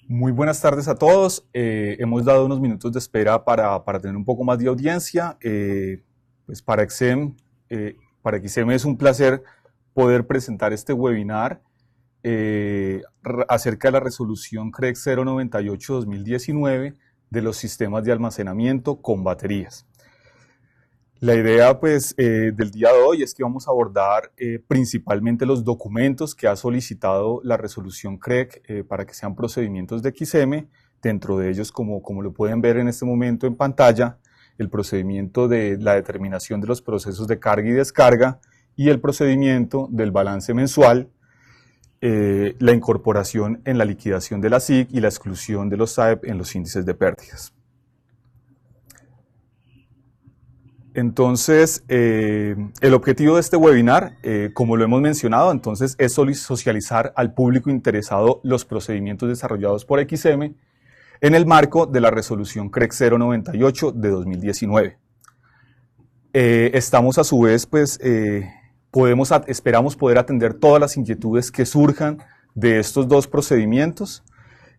Muy buenas tardes a todos. Hemos dado unos minutos de espera para tener un poco más de audiencia. Pues para XM es un placer poder presentar este webinar acerca de la resolución CREC 098-2019 de los sistemas de almacenamiento con baterías. La idea del día de hoy es que vamos a abordar principalmente los documentos que ha solicitado la resolución CREC para que sean procedimientos de XM. Dentro de ellos, como lo pueden ver en este momento en pantalla, el procedimiento de la determinación de los procesos de carga y descarga y el procedimiento del balance mensual, la incorporación en la liquidación de la SIC y la exclusión de los SAEP en los índices de pérdidas. Entonces, el objetivo de este webinar, como lo hemos mencionado, entonces es socializar al público interesado los procedimientos desarrollados por XM en el marco de la resolución CREC 098 de 2019. Estamos a su vez, esperamos poder atender todas las inquietudes que surjan de estos dos procedimientos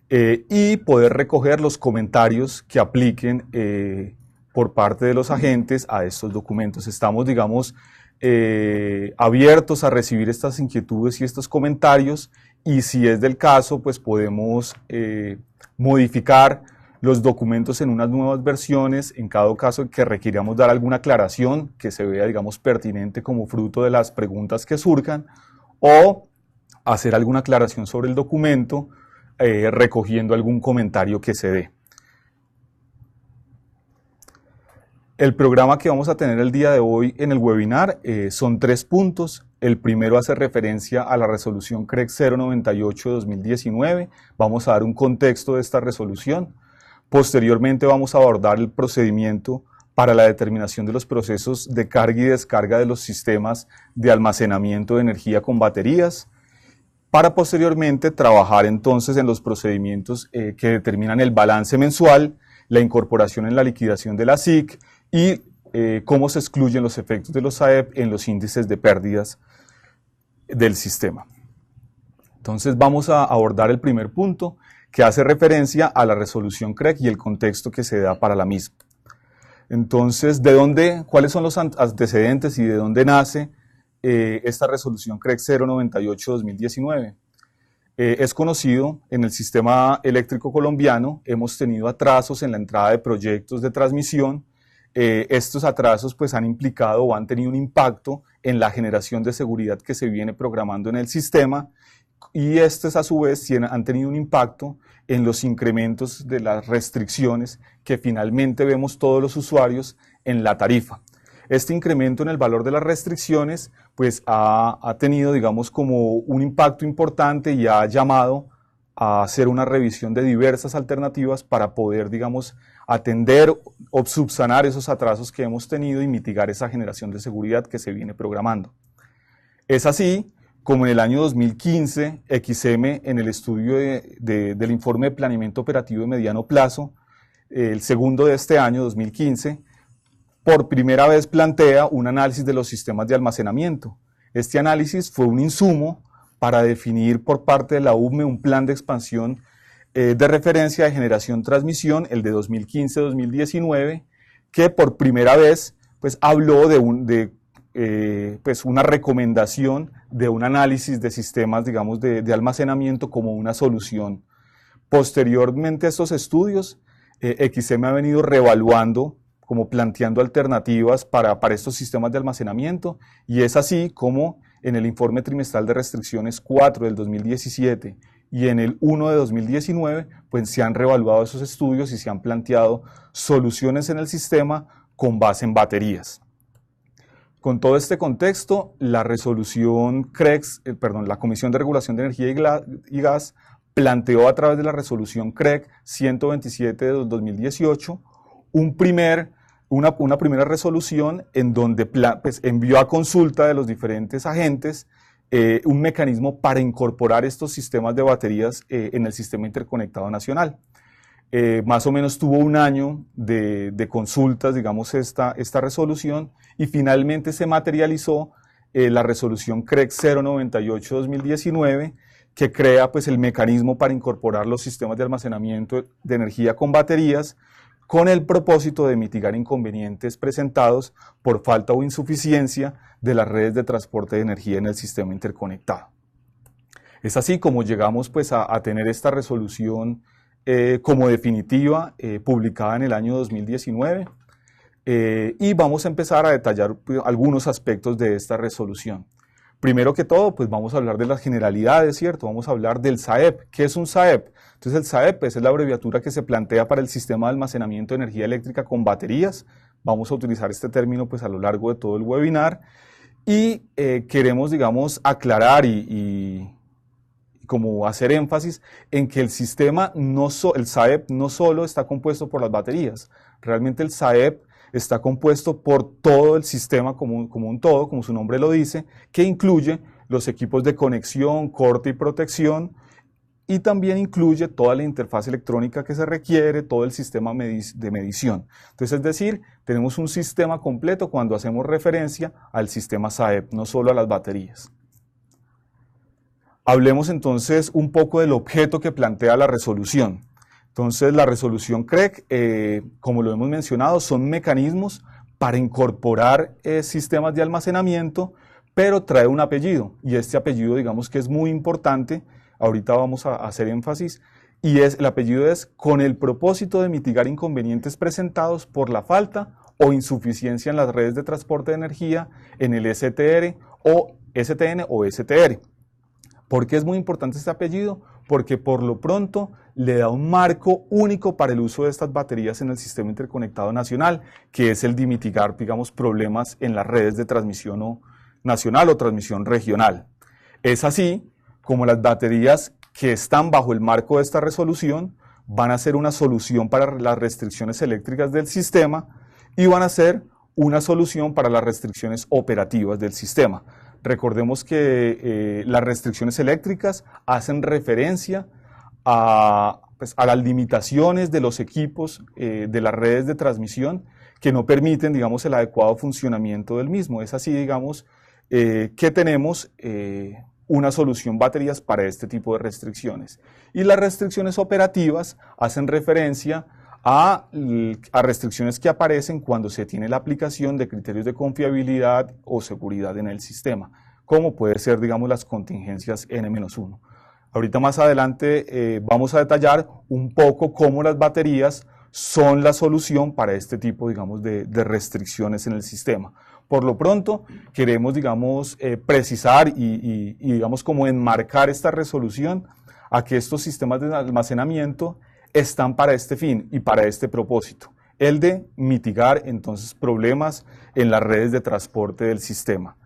y poder recoger los comentarios que apliquen por parte de los agentes a estos documentos. Estamos, digamos, abiertos a recibir estas inquietudes y estos comentarios, y si es del caso, pues podemos modificar los documentos en unas nuevas versiones, en cada caso que requiramos dar alguna aclaración que se vea, digamos, pertinente como fruto de las preguntas que surjan, o hacer alguna aclaración sobre el documento, recogiendo algún comentario que se dé. El programa que vamos a tener el día de hoy en el webinar son 3 puntos. El primero hace referencia a la resolución CREC 098 de 2019. Vamos a dar un contexto de esta resolución. Posteriormente vamos a abordar el procedimiento para la determinación de los procesos de carga y descarga de los sistemas de almacenamiento de energía con baterías, para posteriormente trabajar entonces en los procedimientos que determinan el balance mensual, la incorporación en la liquidación de la SIC, y cómo se excluyen los efectos de los SAEP en los índices de pérdidas del sistema. Entonces vamos a abordar el primer punto, que hace referencia a la resolución CREC y el contexto que se da para la misma. Entonces, ¿cuáles son los antecedentes y de dónde nace esta resolución CREC 098-2019? Es conocido en el sistema eléctrico colombiano, hemos tenido atrasos en la entrada de proyectos de transmisión. Estos atrasos han implicado o han tenido un impacto en la generación de seguridad que se viene programando en el sistema, y estos a su vez han tenido un impacto en los incrementos de las restricciones que finalmente vemos todos los usuarios en la tarifa. Este incremento en el valor de las restricciones ha tenido, digamos, como un impacto importante y ha llamado a hacer una revisión de diversas alternativas para poder, digamos, atender o subsanar esos atrasos que hemos tenido y mitigar esa generación de seguridad que se viene programando. Es así como en el año 2015, XM, en el estudio del informe de planeamiento operativo de mediano plazo, el segundo de este año, 2015, por primera vez plantea un análisis de los sistemas de almacenamiento. Este análisis fue un insumo para definir por parte de la UME un plan de expansión de referencia de generación-transmisión, el de 2015-2019, que por primera vez habló de una recomendación de un análisis de sistemas, digamos, de almacenamiento como una solución. Posteriormente a estos estudios, XM ha venido reevaluando, como planteando alternativas para estos sistemas de almacenamiento, y es así como en el informe trimestral de restricciones 4 del 2017 y en el 1 de 2019, se han reevaluado esos estudios y se han planteado soluciones en el sistema con base en baterías. Con todo este contexto, la resolución la Comisión de Regulación de Energía y Gas planteó a través de la resolución CREC 127 de 2018 una primera resolución en donde envió a consulta de los diferentes agentes un mecanismo para incorporar estos sistemas de baterías en el sistema interconectado nacional. Más o menos tuvo un año de consultas, digamos, esta resolución, y finalmente se materializó la resolución CREC 098-2019, que crea pues el mecanismo para incorporar los sistemas de almacenamiento de energía con baterías con el propósito de mitigar inconvenientes presentados por falta o insuficiencia de las redes de transporte de energía en el sistema interconectado. Es así como llegamos pues a tener esta resolución como definitiva, publicada en el año 2019, y vamos a empezar a detallar algunos aspectos de esta resolución. Primero que todo, pues vamos a hablar de las generalidades, ¿cierto? Vamos a hablar del SAEP. ¿Qué es un SAEP? Entonces el SAEP es la abreviatura que se plantea para el sistema de almacenamiento de energía eléctrica con baterías. Vamos a utilizar este término pues a lo largo de todo el webinar y queremos, digamos, aclarar y como hacer énfasis en que el sistema, el SAEP no solo está compuesto por las baterías, realmente el SAEP está compuesto por todo el sistema como un todo, como su nombre lo dice, que incluye los equipos de conexión, corte y protección, y también incluye toda la interfaz electrónica que se requiere, todo el sistema de medición. Entonces, es decir, tenemos un sistema completo cuando hacemos referencia al sistema SAEP, no solo a las baterías. Hablemos entonces un poco del objeto que plantea la resolución. Entonces, la resolución CREC, como lo hemos mencionado, son mecanismos para incorporar sistemas de almacenamiento, pero trae un apellido, y este apellido, digamos que es muy importante, ahorita vamos a hacer énfasis, y el apellido es con el propósito de mitigar inconvenientes presentados por la falta o insuficiencia en las redes de transporte de energía en el STN o STR. ¿Por qué es muy importante este apellido? Porque por lo pronto le da un marco único para el uso de estas baterías en el sistema interconectado nacional, que es el de mitigar, digamos, problemas en las redes de transmisión nacional o transmisión regional. Es así como las baterías que están bajo el marco de esta resolución van a ser una solución para las restricciones eléctricas del sistema y van a ser una solución para las restricciones operativas del sistema. Recordemos que las restricciones eléctricas hacen referencia a las limitaciones de los equipos de las redes de transmisión que no permiten, digamos, el adecuado funcionamiento del mismo. Es así, digamos, que tenemos una solución baterías para este tipo de restricciones. Y las restricciones operativas hacen referencia a restricciones que aparecen cuando se tiene la aplicación de criterios de confiabilidad o seguridad en el sistema, como puede ser, digamos, las contingencias N-1. Ahorita más adelante vamos a detallar un poco cómo las baterías son la solución para este tipo, digamos, de restricciones en el sistema. Por lo pronto, queremos, digamos, precisar y, digamos, como enmarcar esta resolución a que estos sistemas de almacenamiento están para este fin y para este propósito, el de mitigar entonces problemas en las redes de transporte del sistema.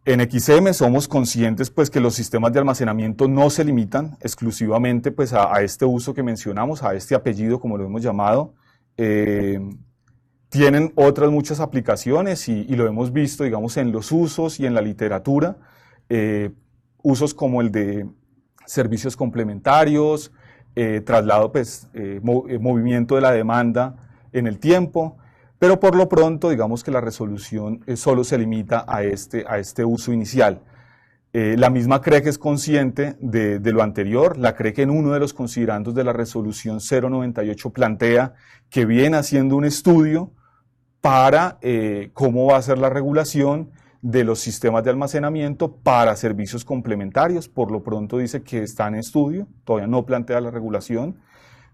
En XM somos conscientes pues que los sistemas de almacenamiento no se limitan exclusivamente pues a este uso que mencionamos, a este apellido como lo hemos llamado. Tienen otras muchas aplicaciones y lo hemos visto, digamos, en los usos y en la literatura, usos como el de servicios complementarios, traslado, movimiento de la demanda en el tiempo, pero por lo pronto digamos que la resolución solo se limita a este uso inicial. La misma CREC es consciente de lo anterior. La CREC en uno de los considerandos de la resolución 098 plantea que viene haciendo un estudio para cómo va a ser la regulación de los sistemas de almacenamiento para servicios complementarios. Por lo pronto dice que está en estudio, todavía no plantea la regulación.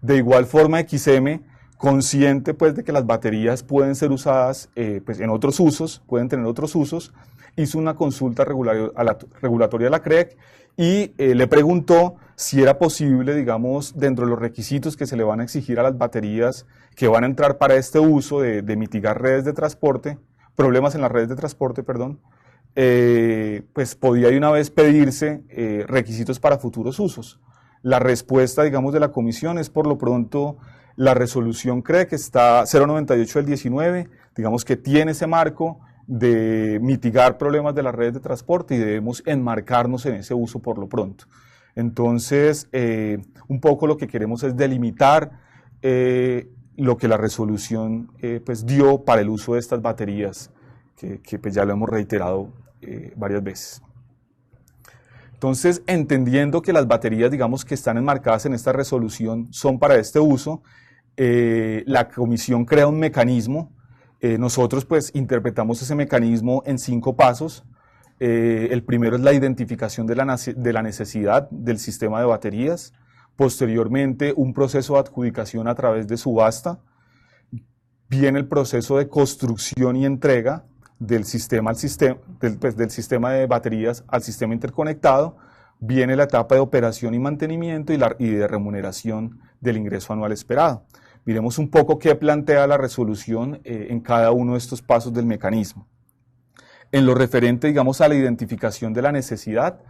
De igual forma, XM, consciente pues de que las baterías pueden ser usadas pues en otros usos, pueden tener otros usos, hizo una consulta regulatoria a la CREC y le preguntó si era posible, digamos, dentro de los requisitos que se le van a exigir a las baterías que van a entrar para este uso de mitigar redes de transporte, problemas en las redes de transporte, perdón, pues podía de una vez pedirse requisitos para futuros usos. La respuesta, digamos, de la comisión es por lo pronto la resolución CREC que está 098 del 19, digamos que tiene ese marco de mitigar problemas de las redes de transporte y debemos enmarcarnos en ese uso por lo pronto. Entonces, un poco lo que queremos es delimitar lo que la resolución pues dio para el uso de estas baterías, que pues ya lo hemos reiterado varias veces. Entonces, entendiendo que las baterías, digamos, que están enmarcadas en esta resolución son para este uso, la comisión crea un mecanismo. Nosotros pues interpretamos ese mecanismo en 5 pasos. El primero es la identificación de la necesidad del sistema de baterías. Posteriormente, un proceso de adjudicación a través de subasta. Viene el proceso de construcción y entrega del sistema del sistema de baterías al sistema interconectado. Viene la etapa de operación y mantenimiento y de remuneración del ingreso anual esperado. Miremos un poco qué plantea la resolución en cada uno de estos pasos del mecanismo. En lo referente, digamos, a la identificación de la necesidad,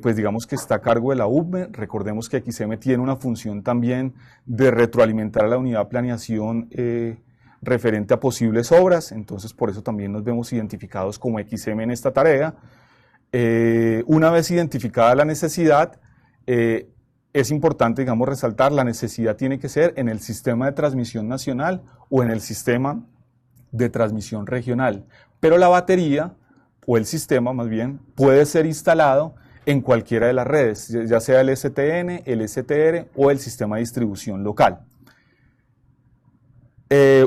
pues digamos que está a cargo de la UBME. Recordemos que XM tiene una función también de retroalimentar a la unidad de planeación referente a posibles obras, entonces por eso también nos vemos identificados como XM en esta tarea. Una vez identificada la necesidad, es importante, digamos, resaltar, la necesidad tiene que ser en el sistema de transmisión nacional o en el sistema de transmisión regional, pero la batería, o el sistema más bien, puede ser instalado en cualquiera de las redes, ya sea el STN, el STR o el sistema de distribución local.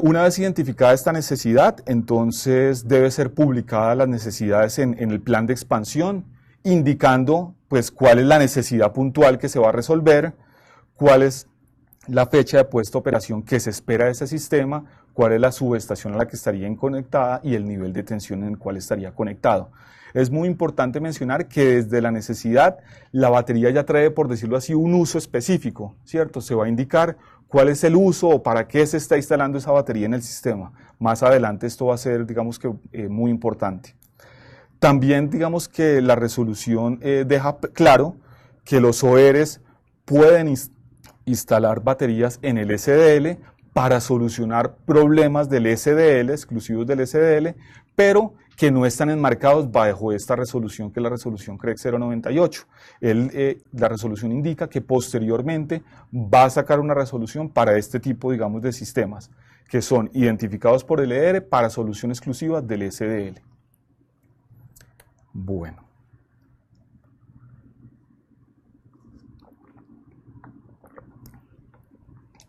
Una vez identificada esta necesidad, entonces debe ser publicada las necesidades en el plan de expansión, indicando pues cuál es la necesidad puntual que se va a resolver, cuál es la fecha de puesta a operación que se espera de ese sistema, cuál es la subestación a la que estaría conectada y el nivel de tensión en el cual estaría conectado. Es muy importante mencionar que desde la necesidad la batería ya trae, por decirlo así, un uso específico, ¿cierto? Se va a indicar cuál es el uso o para qué se está instalando esa batería en el sistema. Más adelante esto va a ser, digamos que, muy importante. También, digamos que la resolución deja claro que los OERs pueden instalar baterías en el SDL para solucionar problemas del SDL, exclusivos del SDL, pero que no están enmarcados bajo esta resolución, que es la resolución CREC 098. La resolución indica que posteriormente va a sacar una resolución para este tipo, digamos, de sistemas, que son identificados por el ER para solución exclusiva del SDL. Bueno.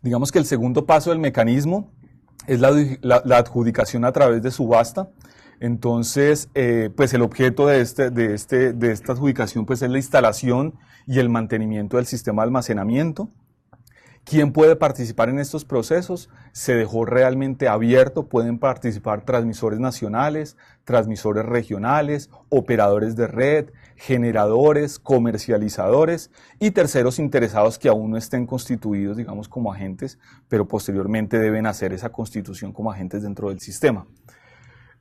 Digamos que el segundo paso del mecanismo es la adjudicación a través de subasta. Entonces, pues el objeto de esta adjudicación pues es la instalación y el mantenimiento del sistema de almacenamiento. ¿Quién puede participar en estos procesos? Se dejó realmente abierto, pueden participar transmisores nacionales, transmisores regionales, operadores de red, generadores, comercializadores y terceros interesados que aún no estén constituidos, digamos, como agentes, pero posteriormente deben hacer esa constitución como agentes dentro del sistema.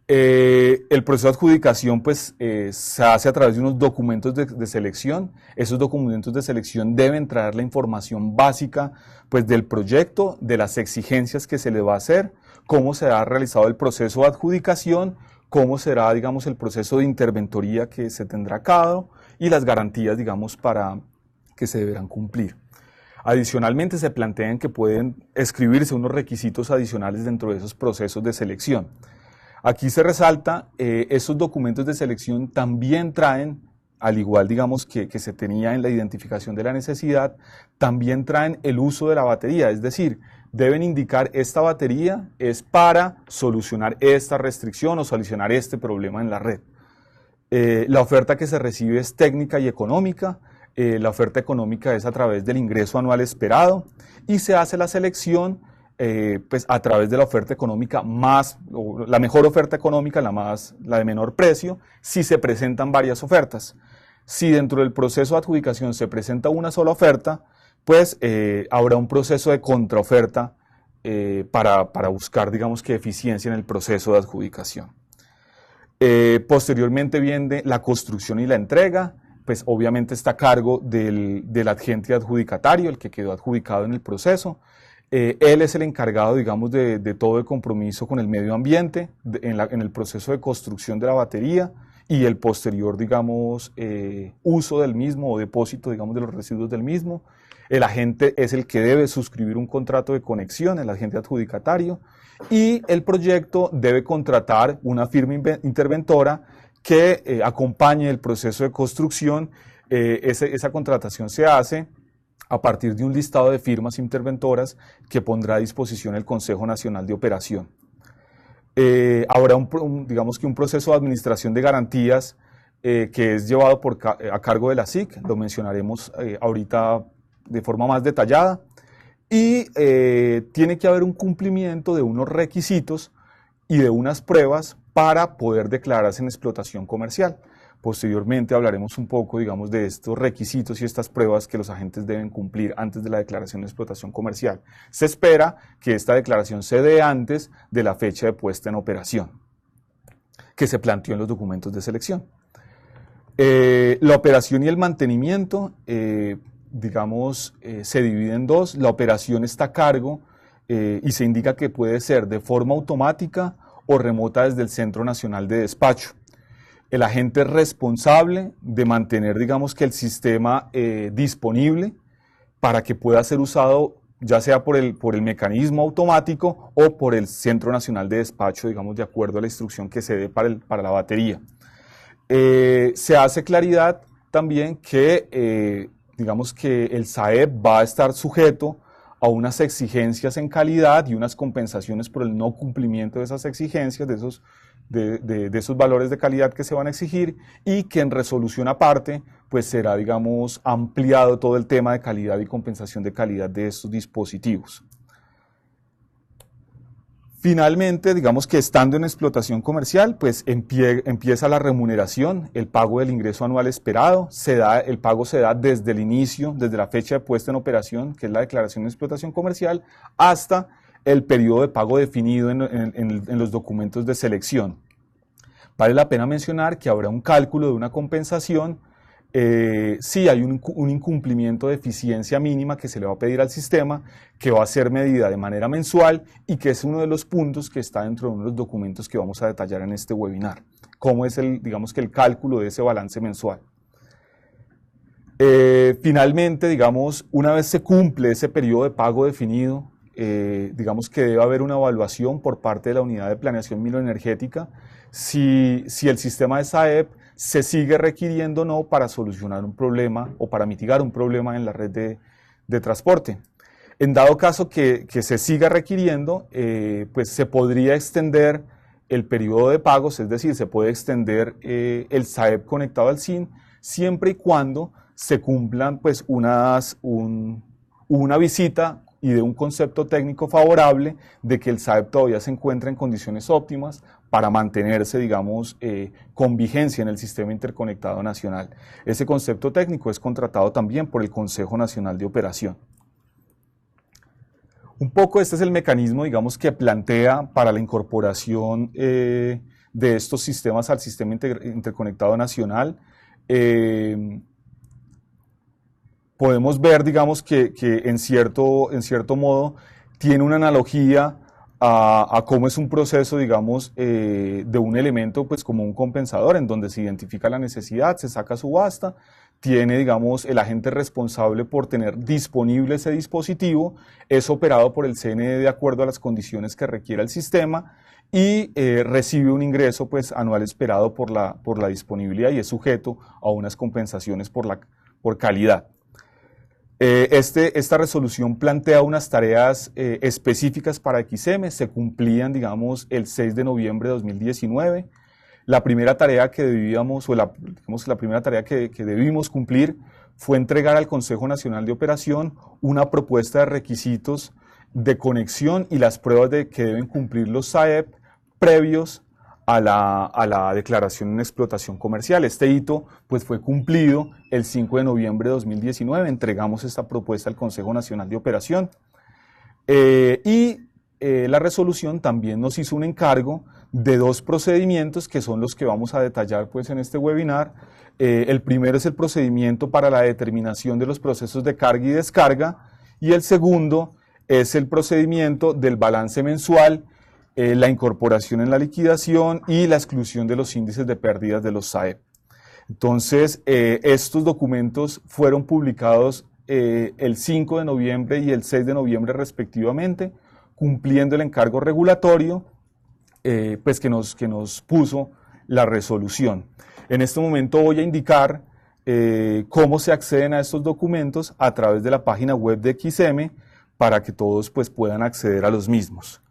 El proceso de adjudicación pues, se hace a través de unos documentos de selección. Esos documentos de selección deben traer la información básica pues, del proyecto, de las exigencias que se le va a hacer, cómo se ha realizado el proceso de adjudicación, cómo será, digamos, el proceso de interventoría que se tendrá a cabo y las garantías, digamos, para que se deberán cumplir. Adicionalmente, se plantean que pueden escribirse unos requisitos adicionales dentro de esos procesos de selección. Aquí se resalta, esos documentos de selección también traen, al igual digamos que se tenía en la identificación de la necesidad, también traen el uso de la batería, es decir, deben indicar esta batería es para solucionar esta restricción o solucionar este problema en la red. La oferta que se recibe es técnica y económica, la oferta económica es a través del ingreso anual esperado y se hace la selección pues a través de la oferta económica la mejor oferta económica, la de menor precio, si se presentan varias ofertas. Si dentro del proceso de adjudicación se presenta una sola oferta, pues habrá un proceso de contraoferta para buscar, digamos que, eficiencia en el proceso de adjudicación. Posteriormente viene la construcción y la entrega, pues obviamente está a cargo del agente adjudicatario, el que quedó adjudicado en el proceso. Él es el encargado, digamos, de todo el compromiso con el medio ambiente en el proceso de construcción de la batería y el posterior, digamos, uso del mismo o depósito, digamos, de los residuos del mismo. El agente es el que debe suscribir un contrato de conexión, el agente adjudicatario, y el proyecto debe contratar una firma interventora que acompañe el proceso de construcción esa contratación se hace a partir de un listado de firmas interventoras que pondrá a disposición el Consejo Nacional de Operación. Habrá digamos que un proceso de administración de garantías que es llevado a cargo de la SIC, lo mencionaremos ahorita de forma más detallada, y tiene que haber un cumplimiento de unos requisitos y de unas pruebas para poder declararse en explotación comercial. Posteriormente hablaremos un poco, digamos, de estos requisitos y estas pruebas que los agentes deben cumplir antes de la declaración de explotación comercial. Se espera que esta declaración se dé antes de la fecha de puesta en operación, que se planteó en los documentos de selección. La operación y el mantenimiento, digamos, se divide en dos. La operación está a cargo y se indica que puede ser de forma automática o remota desde el Centro Nacional de Despacho. El agente es responsable de mantener, digamos, que el sistema disponible para que pueda ser usado ya sea por el mecanismo automático o por el Centro Nacional de Despacho, digamos, de acuerdo a la instrucción que se dé para la batería. Se hace claridad también que, digamos, que el SAEP va a estar sujeto a unas exigencias en calidad y unas compensaciones por el no cumplimiento de esas exigencias, de esos valores de calidad que se van a exigir, y que en resolución aparte pues será, digamos, ampliado todo el tema de calidad y compensación de calidad de estos dispositivos. Finalmente, digamos que estando en explotación comercial, pues empieza la remuneración, el pago del ingreso anual esperado. El pago se da desde el inicio, desde la fecha de puesta en operación, que es la declaración de explotación comercial, hasta el periodo de pago definido en los documentos de selección. Vale la pena mencionar que habrá un cálculo de una compensación si hay un incumplimiento de eficiencia mínima que se le va a pedir al sistema, que va a ser medida de manera mensual y que es uno de los puntos que está dentro de uno de los documentos que vamos a detallar en este webinar. Cómo es digamos que el cálculo de ese balance mensual. Finalmente, digamos, una vez se cumple ese periodo de pago definido, digamos que debe haber una evaluación por parte de la unidad de planeación minoenergética si el sistema de SAEP se sigue requiriendo o no para solucionar un problema o para mitigar un problema en la red de transporte. En dado caso que se siga requiriendo, pues se podría extender el periodo de pagos, es decir, se puede extender el SAEP conectado al SIN, siempre y cuando se cumplan pues una visita y de un concepto técnico favorable de que el SAEP todavía se encuentra en condiciones óptimas para mantenerse, digamos, con vigencia en el sistema interconectado nacional. Ese concepto técnico es contratado también por el Consejo Nacional de Operación. Un poco este es el mecanismo, digamos, que plantea para la incorporación de estos sistemas al sistema interconectado nacional. Podemos ver, digamos, que en cierto modo tiene una analogía a cómo es un proceso, digamos, de un elemento pues como un compensador, en donde se identifica la necesidad, se saca subasta, tiene, digamos, el agente responsable por tener disponible ese dispositivo, es operado por el CNE de acuerdo a las condiciones que requiera el sistema y recibe un ingreso pues anual esperado por la disponibilidad y es sujeto a unas compensaciones por calidad. Esta resolución plantea unas tareas específicas para XM, se cumplían, digamos, el 6 de noviembre de 2019. La primera tarea que debíamos, digamos, la primera tarea que debimos cumplir fue entregar al Consejo Nacional de Operación una propuesta de requisitos de conexión y las pruebas que deben cumplir los SAEP previos a la declaración en explotación comercial. Este hito pues, fue cumplido el 5 de noviembre de 2019, entregamos esta propuesta al Consejo Nacional de Operación la resolución también nos hizo un encargo de dos procedimientos que son los que vamos a detallar pues, en este webinar. El primero es el procedimiento para la determinación de los procesos de carga y descarga y el segundo es el procedimiento del balance mensual, la incorporación en la liquidación y la exclusión de los índices de pérdidas de los SAEP. Entonces, estos documentos fueron publicados el 5 de noviembre y el 6 de noviembre respectivamente, cumpliendo el encargo regulatorio pues que nos puso la resolución. En este momento voy a indicar cómo se acceden a estos documentos a través de la página web de XM para que todos pues, puedan acceder a los mismos.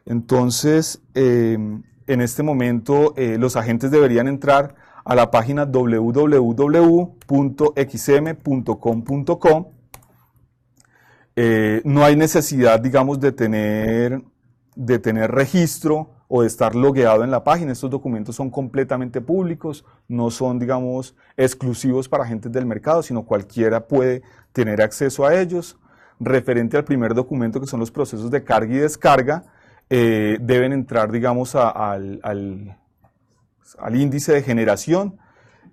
Entonces, en este momento los agentes deberían entrar a la página www.xm.com.co. No hay necesidad, digamos, de tener registro o de estar logueado en la página. Estos documentos son completamente públicos, no son, digamos, exclusivos para agentes del mercado, sino cualquiera puede tener acceso a ellos. Referente al primer documento, que son los procesos de carga y descarga, deben entrar, digamos, al índice de generación.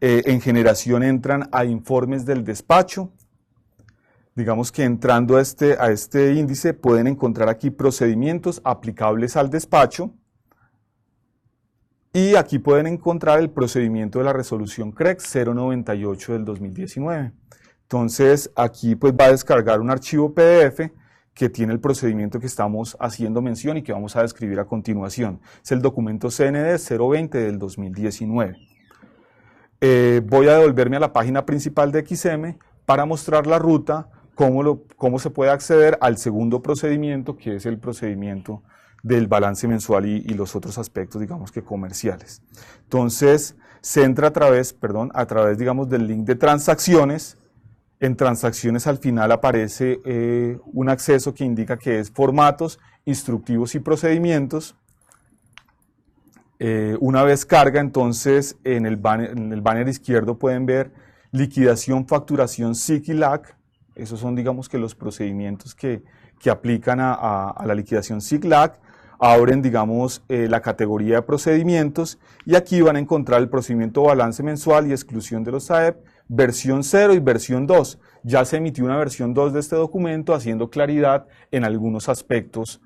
En generación entran a informes del despacho. Digamos que entrando a este índice pueden encontrar aquí procedimientos aplicables al despacho. Y aquí pueden encontrar el procedimiento de la resolución CREC 098 del 2019. Entonces aquí pues va a descargar un archivo PDF que tiene el procedimiento que estamos haciendo mención y que vamos a describir a continuación. Es el documento CND 020 del 2019. Voy a devolverme a la página principal de XM para mostrar la ruta, cómo se puede acceder al segundo procedimiento, que es el procedimiento del balance mensual y los otros aspectos, digamos que comerciales. Entonces, se entra a través, digamos, del link de transacciones. En transacciones al final aparece un acceso que indica que es formatos, instructivos y procedimientos. Una vez carga, entonces, en el banner izquierdo pueden ver liquidación, facturación, SIC y LAC. Esos son, digamos, que los procedimientos que aplican a la liquidación SIC-LAC. Abren, digamos, la categoría de procedimientos y aquí van a encontrar el procedimiento balance mensual y exclusión de los AEP, versión 0 y versión 2. Ya se emitió una versión 2 de este documento haciendo claridad en algunos aspectos,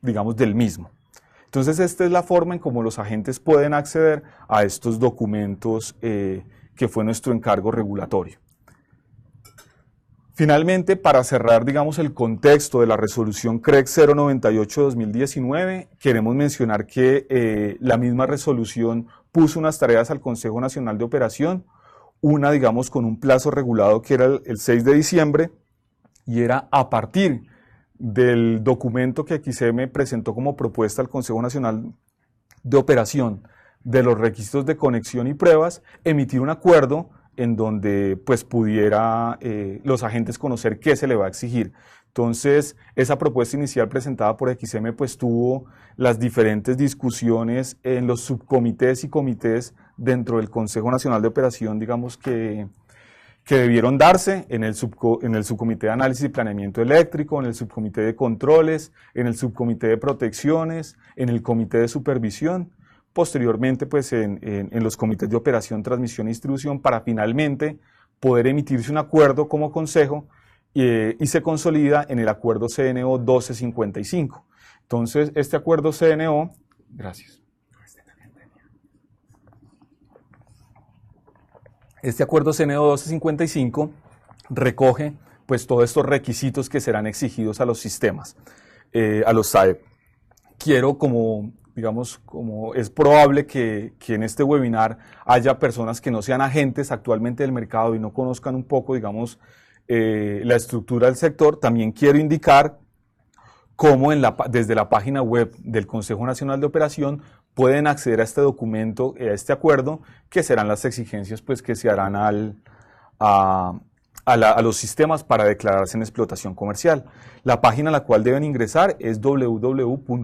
digamos, del mismo. Entonces, esta es la forma en cómo los agentes pueden acceder a estos documentos que fue nuestro encargo regulatorio. Finalmente, para cerrar, digamos, el contexto de la resolución CREC 098-2019, queremos mencionar que la misma resolución puso unas tareas al Consejo Nacional de Operación, una, digamos, con un plazo regulado que era el 6 de diciembre, y era a partir del documento que XM presentó como propuesta al Consejo Nacional de Operación de los requisitos de conexión y pruebas, emitir un acuerdo en donde pues pudiera los agentes conocer qué se le va a exigir. Entonces, esa propuesta inicial presentada por XM pues tuvo las diferentes discusiones en los subcomités y comités dentro del Consejo Nacional de Operación, digamos que debieron darse en el subcomité de análisis y planeamiento eléctrico, en el subcomité de controles, en el subcomité de protecciones, en el comité de supervisión. Posteriormente, pues en los comités de operación, transmisión e distribución, para finalmente poder emitirse un acuerdo como consejo y se consolida en el acuerdo CNO 1255. Entonces, este acuerdo CNO, gracias. Este acuerdo CNO 1255 recoge pues todos estos requisitos que serán exigidos a los sistemas, a los SAEP. Quiero digamos, como es probable que en este webinar haya personas que no sean agentes actualmente del mercado y no conozcan un poco, digamos, la estructura del sector, también quiero indicar cómo desde la página web del Consejo Nacional de Operación pueden acceder a este documento, a este acuerdo, que serán las exigencias pues, que se harán a los sistemas para declararse en explotación comercial. La página a la cual deben ingresar es www.cno.org.co.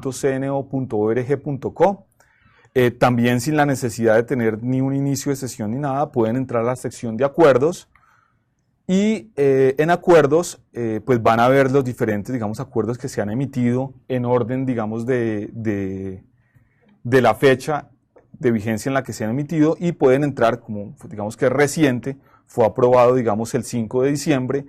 También sin la necesidad de tener ni un inicio de sesión ni nada, pueden entrar a la sección de acuerdos y en acuerdos pues van a ver los diferentes, digamos, acuerdos que se han emitido en orden, digamos, de la fecha de vigencia en la que se han emitido y pueden entrar, como digamos que es reciente, fue aprobado, digamos, el 5 de diciembre,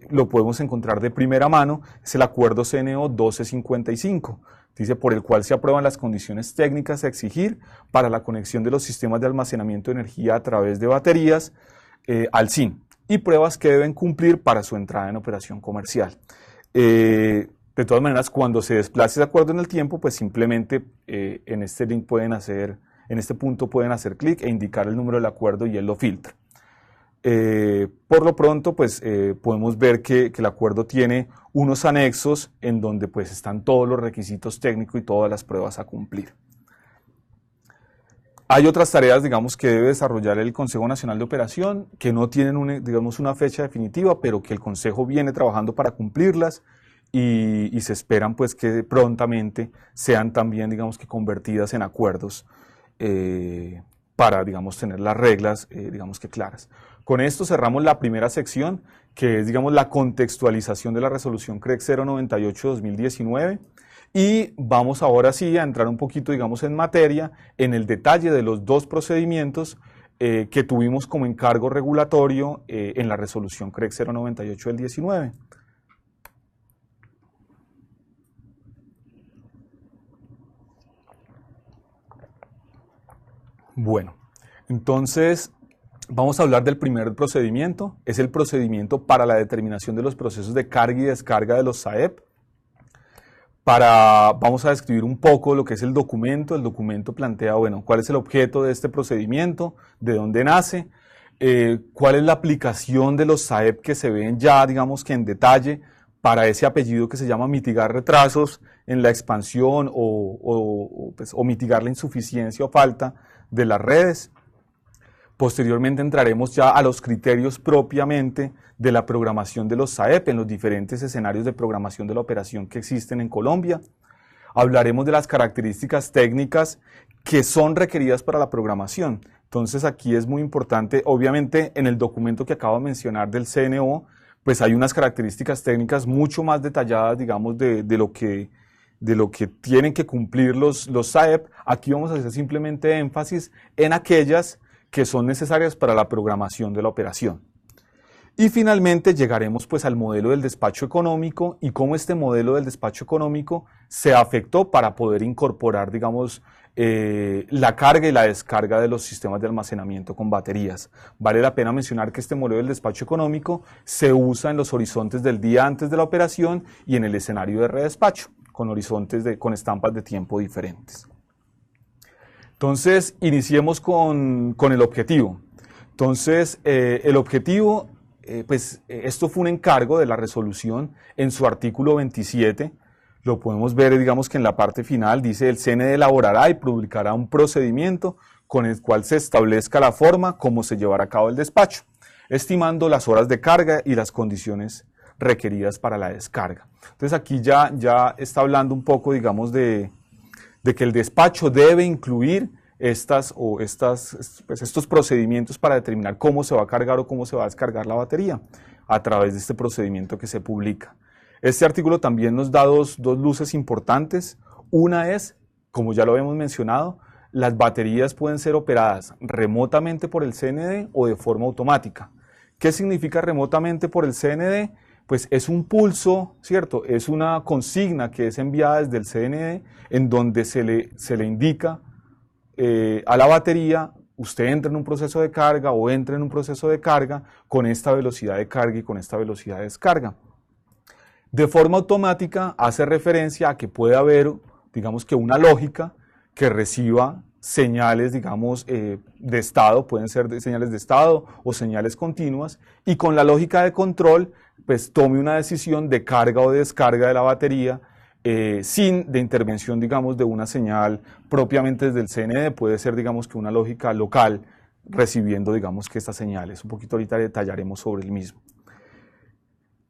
lo podemos encontrar de primera mano, es el acuerdo CNO 1255, dice, por el cual se aprueban las condiciones técnicas a exigir para la conexión de los sistemas de almacenamiento de energía a través de baterías al SIN y pruebas que deben cumplir para su entrada en operación comercial. De todas maneras, cuando se desplace ese acuerdo en el tiempo, pues simplemente en este link pueden hacer en este punto pueden hacer clic e indicar el número del acuerdo y él lo filtra. Por lo pronto, pues podemos ver que el acuerdo tiene unos anexos en donde pues están todos los requisitos técnicos y todas las pruebas a cumplir. Hay otras tareas, digamos, que debe desarrollar el Consejo Nacional de Operación, que no tienen digamos, una fecha definitiva, pero que el Consejo viene trabajando para cumplirlas y se esperan pues que prontamente sean también, digamos, que convertidas en acuerdos para, digamos, tener las reglas, digamos, que claras. Con esto cerramos la primera sección, que es, digamos, la contextualización de la resolución CREC 098-2019. Y vamos ahora sí a entrar un poquito, digamos, en materia, en el detalle de los dos procedimientos que tuvimos como encargo regulatorio en la resolución CREC 098 del 19. Bueno, entonces vamos a hablar del primer procedimiento. Es el procedimiento para la determinación de los procesos de carga y descarga de los SAEP. Vamos a describir un poco lo que es el documento. El documento plantea, bueno, cuál es el objeto de este procedimiento, de dónde nace, cuál es la aplicación de los SAEP que se ven ya, digamos que en detalle, para ese apellido que se llama mitigar retrasos en la expansión o mitigar la insuficiencia o falta de las redes. Posteriormente entraremos ya a los criterios propiamente de la programación de los SAEP en los diferentes escenarios de programación de la operación que existen en Colombia. Hablaremos de las características técnicas que son requeridas para la programación. Entonces aquí es muy importante, obviamente en el documento que acabo de mencionar del CNO, pues hay unas características técnicas mucho más detalladas, digamos, de lo que tienen que cumplir los SAEP. Aquí vamos a hacer simplemente énfasis en aquellas que son necesarias para la programación de la operación. Y finalmente llegaremos pues al modelo del despacho económico y cómo este modelo del despacho económico se afectó para poder incorporar, digamos, la carga y la descarga de los sistemas de almacenamiento con baterías. Vale la pena mencionar que este modelo del despacho económico se usa en los horizontes del día antes de la operación y en el escenario de redespacho, con horizontes con estampas de tiempo diferentes. Entonces, iniciemos con el objetivo. Entonces, el objetivo, esto fue un encargo de la resolución en su artículo 27. Lo podemos ver, digamos que en la parte final dice: el CNE elaborará y publicará un procedimiento con el cual se establezca la forma como se llevará a cabo el despacho, estimando las horas de carga y las condiciones requeridas para la descarga. Entonces, aquí ya está hablando un poco, digamos, de que el despacho debe incluir estos procedimientos para determinar cómo se va a cargar o cómo se va a descargar la batería a través de este procedimiento que se publica. Este artículo también nos da dos luces importantes. Una es, como ya lo habíamos mencionado, las baterías pueden ser operadas remotamente por el CND o de forma automática. ¿Qué significa remotamente por el CND? Pues es un pulso, ¿cierto? Es una consigna que es enviada desde el CND en donde se le indica a la batería: usted entra en un proceso de carga o entra en un proceso de carga con esta velocidad de carga y con esta velocidad de descarga. De forma automática hace referencia a que puede haber, digamos, que una lógica que reciba señales, digamos, de estado, pueden ser señales de estado o señales continuas, y con la lógica de control pues tome una decisión de carga o de descarga de la batería sin de intervención, digamos, de una señal propiamente desde el CND. Puede ser, digamos, que una lógica local recibiendo, digamos, que estas señales. Un poquito ahorita detallaremos sobre el mismo.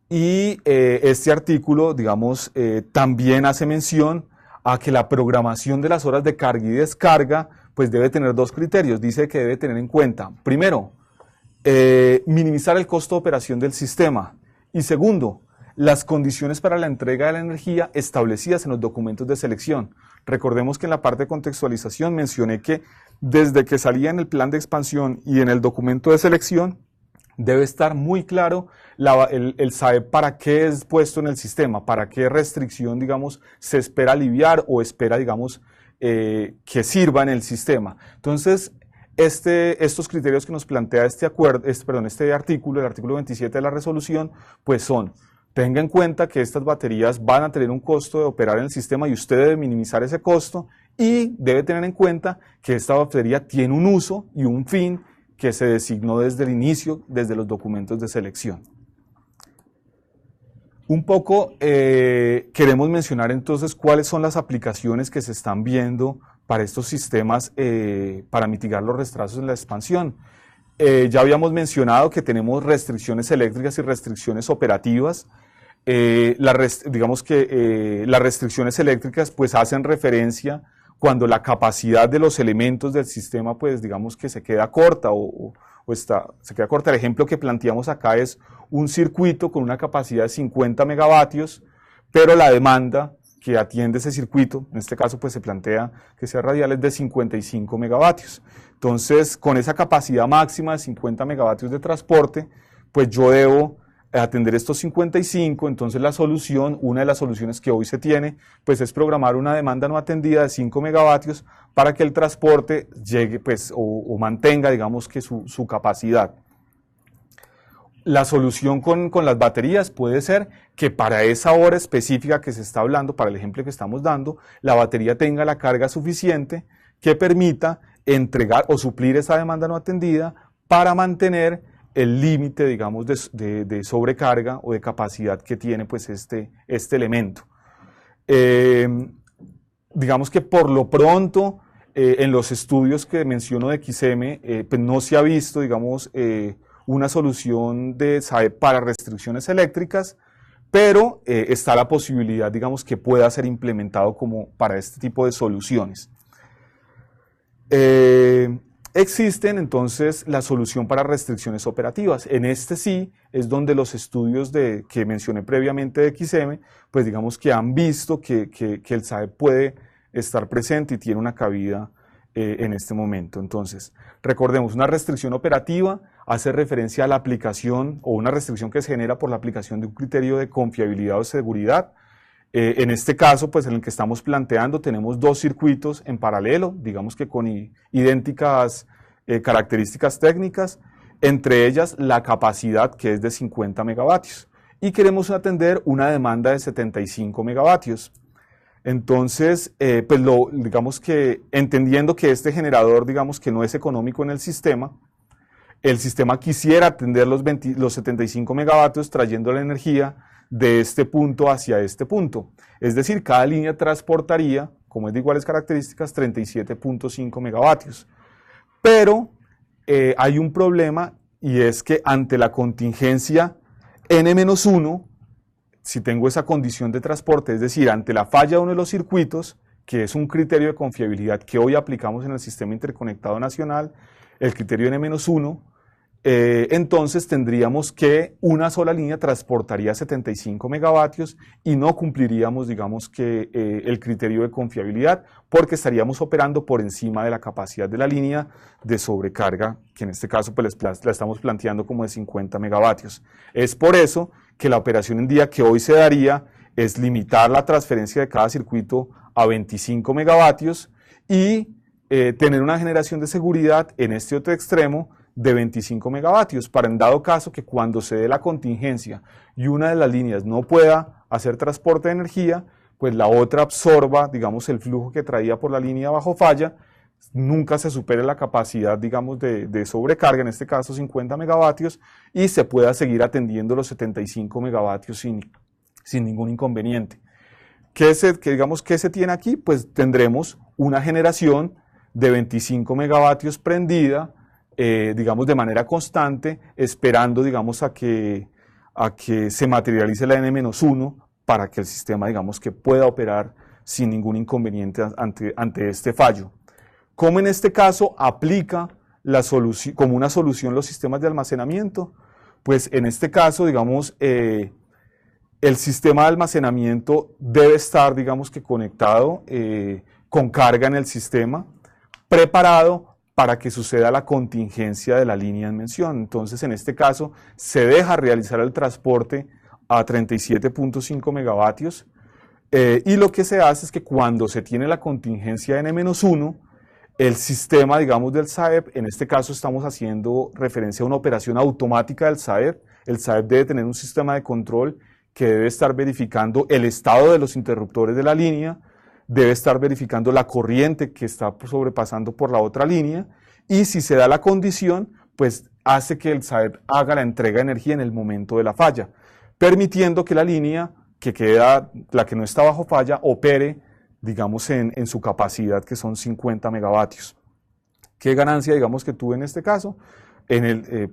Y este artículo, digamos, también hace mención a que la programación de las horas de carga y descarga pues debe tener dos criterios. Dice que debe tener en cuenta, primero, minimizar el costo de operación del sistema, y segundo, las condiciones para la entrega de la energía establecidas en los documentos de selección. Recordemos que en la parte de contextualización mencioné que desde que salía en el plan de expansión y en el documento de selección debe estar muy claro el SAEP para qué es puesto en el sistema, para qué restricción, digamos, se espera aliviar o espera, digamos, que sirva en el sistema. Entonces, estos criterios que nos plantea este artículo, el artículo 27 de la resolución, pues son: tenga en cuenta que estas baterías van a tener un costo de operar en el sistema y usted debe minimizar ese costo, y debe tener en cuenta que esta batería tiene un uso y un fin que se designó desde el inicio, desde los documentos de selección. Un poco queremos mencionar entonces cuáles son las aplicaciones que se están viendo para estos sistemas para mitigar los retrasos en la expansión. Ya habíamos mencionado que tenemos restricciones eléctricas y restricciones operativas. Digamos que las restricciones eléctricas pues hacen referencia cuando la capacidad de los elementos del sistema pues digamos que se queda corta se queda corta. El ejemplo que planteamos acá es un circuito con una capacidad de 50 megavatios, pero la demanda que atiende ese circuito, en este caso pues se plantea que sea radial, es de 55 megavatios. Entonces, con esa capacidad máxima de 50 megavatios de transporte, pues yo debo atender estos 55, entonces la solución, una de las soluciones que hoy se tiene, pues es programar una demanda no atendida de 5 megavatios para que el transporte llegue pues o mantenga digamos que su capacidad. La solución con las baterías puede ser que para esa hora específica que se está hablando, para el ejemplo que estamos dando, la batería tenga la carga suficiente que permita entregar o suplir esa demanda no atendida para mantener el límite, digamos, de sobrecarga o de capacidad que tiene pues este elemento. Digamos que por lo pronto, en los estudios que menciono de XM, pues no se ha visto, digamos, una solución de SAEP para restricciones eléctricas, pero está la posibilidad, digamos, que pueda ser implementado como para este tipo de soluciones. Existen entonces la solución para restricciones operativas. En este sí es donde los estudios que mencioné previamente de XM, pues digamos que han visto que el SAEP puede estar presente y tiene una cabida en este momento. Entonces, recordemos, una restricción operativa hace referencia a la aplicación o una restricción que se genera por la aplicación de un criterio de confiabilidad o seguridad. En este caso, pues en el que estamos planteando, tenemos dos circuitos en paralelo, digamos que con idénticas características técnicas, entre ellas la capacidad que es de 50 megavatios y queremos atender una demanda de 75 megavatios. Entonces, pues digamos que entendiendo que este generador, digamos que no es económico en el sistema quisiera atender los 75 megavatios trayendo la energía de este punto hacia este punto. Es decir, cada línea transportaría, como es de iguales características, 37.5 megavatios. Pero hay un problema y es que ante la contingencia N-1, si tengo esa condición de transporte, es decir, ante la falla de uno de los circuitos, que es un criterio de confiabilidad que hoy aplicamos en el Sistema Interconectado Nacional, el criterio N-1, entonces tendríamos que una sola línea transportaría 75 megavatios y no cumpliríamos, digamos que el criterio de confiabilidad porque estaríamos operando por encima de la capacidad de la línea de sobrecarga, que en este caso pues la estamos planteando como de 50 megavatios. Es por eso que la operación en día que hoy se daría es limitar la transferencia de cada circuito a 25 megavatios y tener una generación de seguridad en este otro extremo de 25 megavatios, para en dado caso que cuando se dé la contingencia y una de las líneas no pueda hacer transporte de energía, pues la otra absorba, digamos, el flujo que traía por la línea bajo falla, nunca se supere la capacidad, digamos, de sobrecarga, en este caso 50 megavatios, y se pueda seguir atendiendo los 75 megavatios sin ningún inconveniente. ¿Qué se tiene aquí? Pues tendremos una generación de 25 megavatios prendida, digamos de manera constante, esperando digamos a que se materialice la N-1 para que el sistema digamos que pueda operar sin ningún inconveniente ante este fallo. ¿Cómo en este caso aplica como una solución los sistemas de almacenamiento? Pues en este caso digamos el sistema de almacenamiento debe estar digamos que conectado con carga en el sistema, preparado para que suceda la contingencia de la línea en mención. Entonces, en este caso, se deja realizar el transporte a 37.5 megavatios y lo que se hace es que cuando se tiene la contingencia N-1, el sistema, digamos, del SAEP, en este caso estamos haciendo referencia a una operación automática del SAEP. El SAEP debe tener un sistema de control que debe estar verificando el estado de los interruptores de la línea, debe estar verificando la corriente que está sobrepasando por la otra línea, y si se da la condición, pues hace que el SAEP haga la entrega de energía en el momento de la falla, permitiendo que la línea que queda, la que no está bajo falla, opere, digamos, en su capacidad, que son 50 megavatios. ¿Qué ganancia, digamos, que tuve en este caso?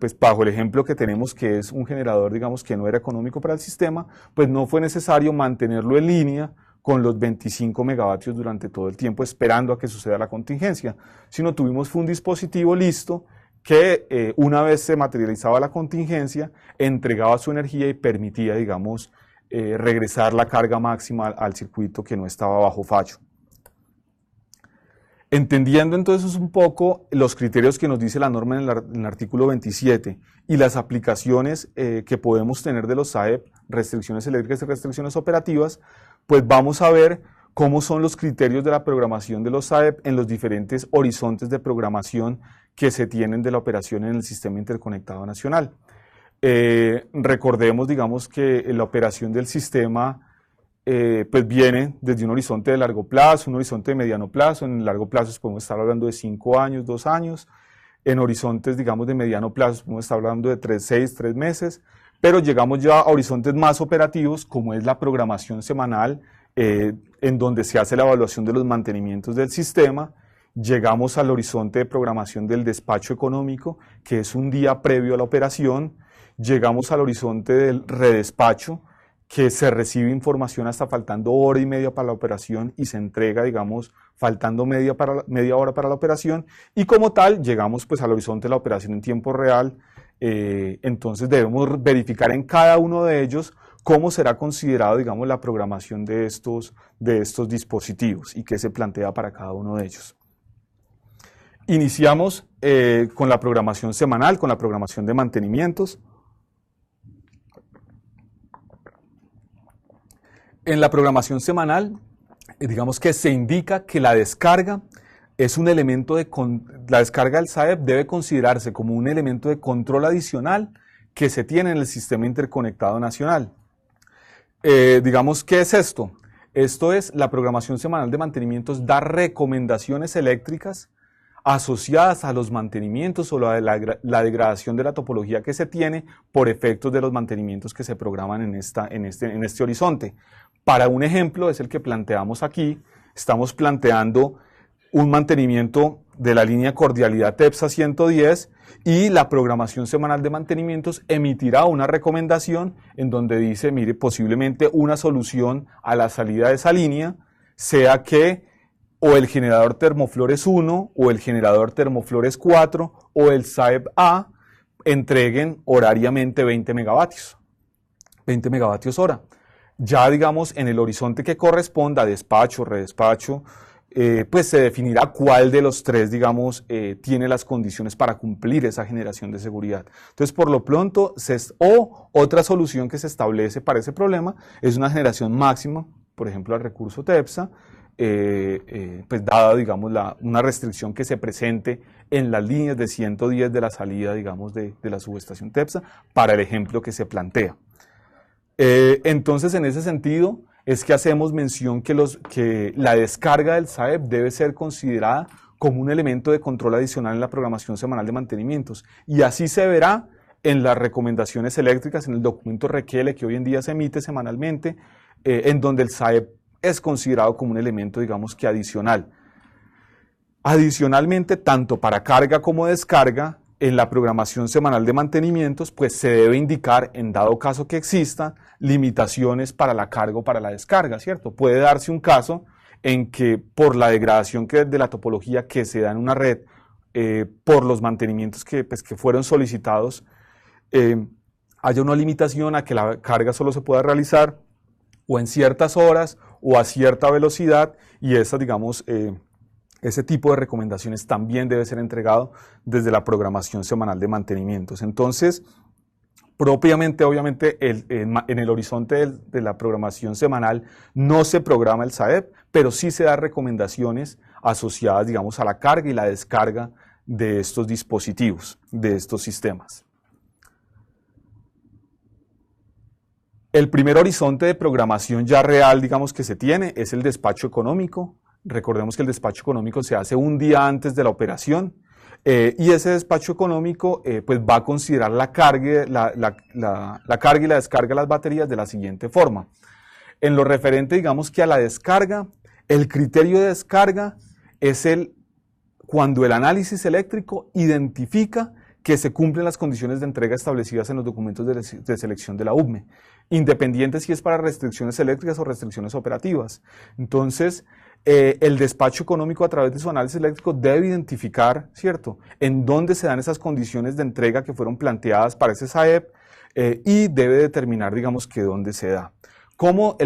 Pues bajo el ejemplo que tenemos, que es un generador, digamos, que no era económico para el sistema, pues no fue necesario mantenerlo en línea con los 25 megavatios durante todo el tiempo, esperando a que suceda la contingencia, sino tuvimos un dispositivo listo que una vez se materializaba la contingencia, entregaba su energía y permitía, digamos, regresar la carga máxima al circuito que no estaba bajo fallo. Entendiendo entonces un poco los criterios que nos dice la norma en el artículo 27 y las aplicaciones que podemos tener de los SAEP, restricciones eléctricas y restricciones operativas, pues vamos a ver cómo son los criterios de la programación de los SAEP en los diferentes horizontes de programación que se tienen de la operación en el Sistema Interconectado Nacional. Recordemos, digamos, que la operación del sistema pues viene desde un horizonte de largo plazo, un horizonte de mediano plazo. En el largo plazo podemos estar hablando de 5 años, 2 años. En horizontes, digamos, de mediano plazo podemos estar hablando de 3, 6, 3 meses. Pero llegamos ya a horizontes más operativos, como es la programación semanal, en donde se hace la evaluación de los mantenimientos del sistema. Llegamos al horizonte de programación del despacho económico, que es un día previo a la operación. Llegamos al horizonte del redespacho, que se recibe información hasta faltando hora y media para la operación y se entrega, digamos, faltando media hora para la operación, y como tal llegamos pues al horizonte de la operación en tiempo real. Entonces debemos verificar en cada uno de ellos cómo será considerado, digamos, la programación de estos dispositivos y qué se plantea para cada uno de ellos. Iniciamos con la programación semanal, con la programación de mantenimientos. En la programación semanal, digamos que se indica que la descarga es un elemento la descarga del SAEP debe considerarse como un elemento de control adicional que se tiene en el Sistema Interconectado Nacional. Digamos, ¿qué es esto? Esto es la programación semanal de mantenimientos, da recomendaciones eléctricas asociadas a los mantenimientos o la degradación de la topología que se tiene por efectos de los mantenimientos que se programan en este horizonte. Para un ejemplo es el que planteamos aquí. Estamos planteando un mantenimiento de la línea cordialidad TEPSA 110 y la programación semanal de mantenimientos emitirá una recomendación en donde dice, mire, posiblemente una solución a la salida de esa línea sea que o el generador termoflores 1 o el generador termoflores 4 o el SAEP A entreguen horariamente 20 megavatios hora. Ya, digamos, en el horizonte que corresponda, despacho, redespacho, pues se definirá cuál de los tres, digamos, tiene las condiciones para cumplir esa generación de seguridad. Entonces, por lo pronto, otra solución que se establece para ese problema es una generación máxima, por ejemplo, al recurso TEPSA, pues dada, digamos, una restricción que se presente en las líneas de 110 de la salida, digamos, de la subestación TEPSA, para el ejemplo que se plantea. Entonces, en ese sentido, es que hacemos mención que la descarga del SAEP debe ser considerada como un elemento de control adicional en la programación semanal de mantenimientos, y así se verá en las recomendaciones eléctricas, en el documento REQL que hoy en día se emite semanalmente, en donde el SAEP es considerado como un elemento, digamos, que adicional. Adicionalmente, tanto para carga como descarga, en la programación semanal de mantenimientos, pues se debe indicar, en dado caso que existan, limitaciones para la carga o para la descarga, ¿cierto? Puede darse un caso en que por la degradación de la topología que se da en una red, por los mantenimientos que fueron solicitados, haya una limitación a que la carga solo se pueda realizar o en ciertas horas o a cierta velocidad, y esa, digamos, ese tipo de recomendaciones también debe ser entregado desde la programación semanal de mantenimientos. Entonces, propiamente, obviamente, en el horizonte de la programación semanal no se programa el SAEP, pero sí se da recomendaciones asociadas, digamos, a la carga y la descarga de estos dispositivos, de estos sistemas. El primer horizonte de programación ya real, digamos, que se tiene es el despacho económico. Recordemos que el despacho económico se hace un día antes de la operación y ese despacho económico pues va a considerar la carga y la descarga de las baterías de la siguiente forma. En lo referente, digamos que a la descarga, el criterio de descarga es cuando el análisis eléctrico identifica que se cumplen las condiciones de entrega establecidas en los documentos de selección de la UBME, independiente si es para restricciones eléctricas o restricciones operativas. Entonces, el despacho económico a través de su análisis eléctrico debe identificar, ¿cierto?, en dónde se dan esas condiciones de entrega que fueron planteadas para ese SAEP y debe determinar, digamos, que dónde se da. ¿Cómo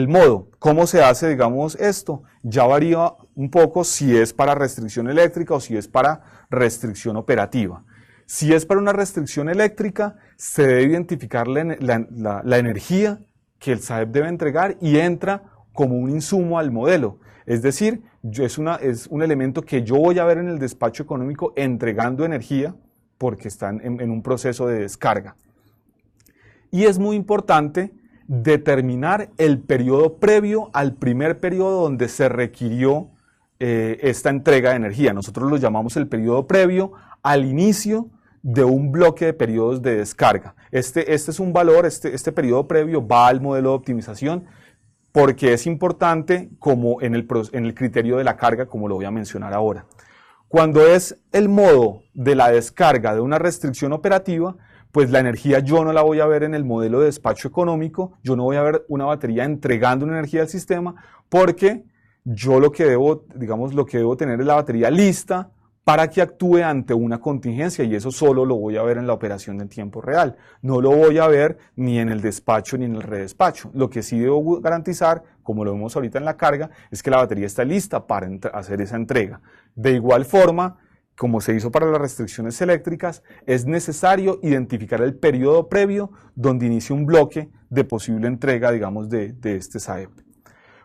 se hace, digamos, esto? Ya varía un poco si es para restricción eléctrica o si es para restricción operativa. Si es para una restricción eléctrica, se debe identificar la energía que el SAEP debe entregar y entra como un insumo al modelo. Es decir, es un elemento que yo voy a ver en el despacho económico entregando energía porque están en un proceso de descarga. Y es muy importante determinar el periodo previo al primer periodo donde se requirió esta entrega de energía. Nosotros lo llamamos el periodo previo al inicio de un bloque de periodos de descarga. Este es un valor, este periodo previo va al modelo de optimización porque es importante como en el criterio de la carga, como lo voy a mencionar ahora. Cuando es el modo de la descarga de una restricción operativa, pues la energía yo no la voy a ver en el modelo de despacho económico, yo no voy a ver una batería entregando una energía al sistema, porque yo lo que debo tener es la batería lista para que actúe ante una contingencia y eso solo lo voy a ver en la operación en tiempo real. No lo voy a ver ni en el despacho ni en el redespacho. Lo que sí debo garantizar, como lo vemos ahorita en la carga, es que la batería está lista para hacer esa entrega. De igual forma, como se hizo para las restricciones eléctricas, es necesario identificar el periodo previo donde inicia un bloque de posible entrega, digamos, de este SAEP.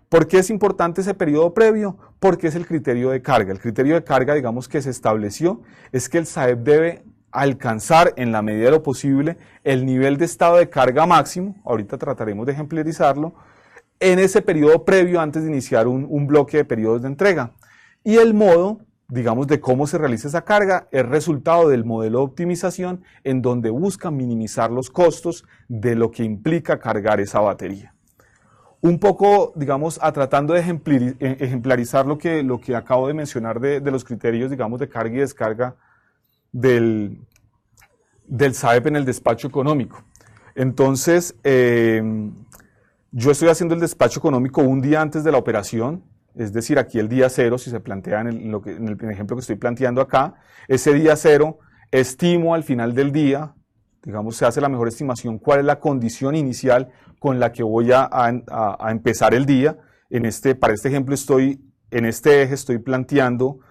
¿Por qué es importante ese periodo previo? Porque es el criterio de carga. El criterio de carga, digamos, que se estableció es que el SAEP debe alcanzar en la medida de lo posible el nivel de estado de carga máximo, ahorita trataremos de ejemplarizarlo, en ese periodo previo antes de iniciar un bloque de periodos de entrega. Y el modo, digamos, de cómo se realiza esa carga es resultado del modelo de optimización en donde busca minimizar los costos de lo que implica cargar esa batería. Un poco, digamos, tratando de ejemplarizar lo que acabo de mencionar de los criterios, digamos, de carga y descarga del SAEP en el despacho económico. Entonces, yo estoy haciendo el despacho económico un día antes de la operación, es decir, aquí el día cero, si se plantea en el ejemplo que estoy planteando acá, ese día cero estimo al final del día, digamos, se hace la mejor estimación, cuál es la condición inicial con la que voy a empezar el día. Para este ejemplo, en este eje estoy planteando,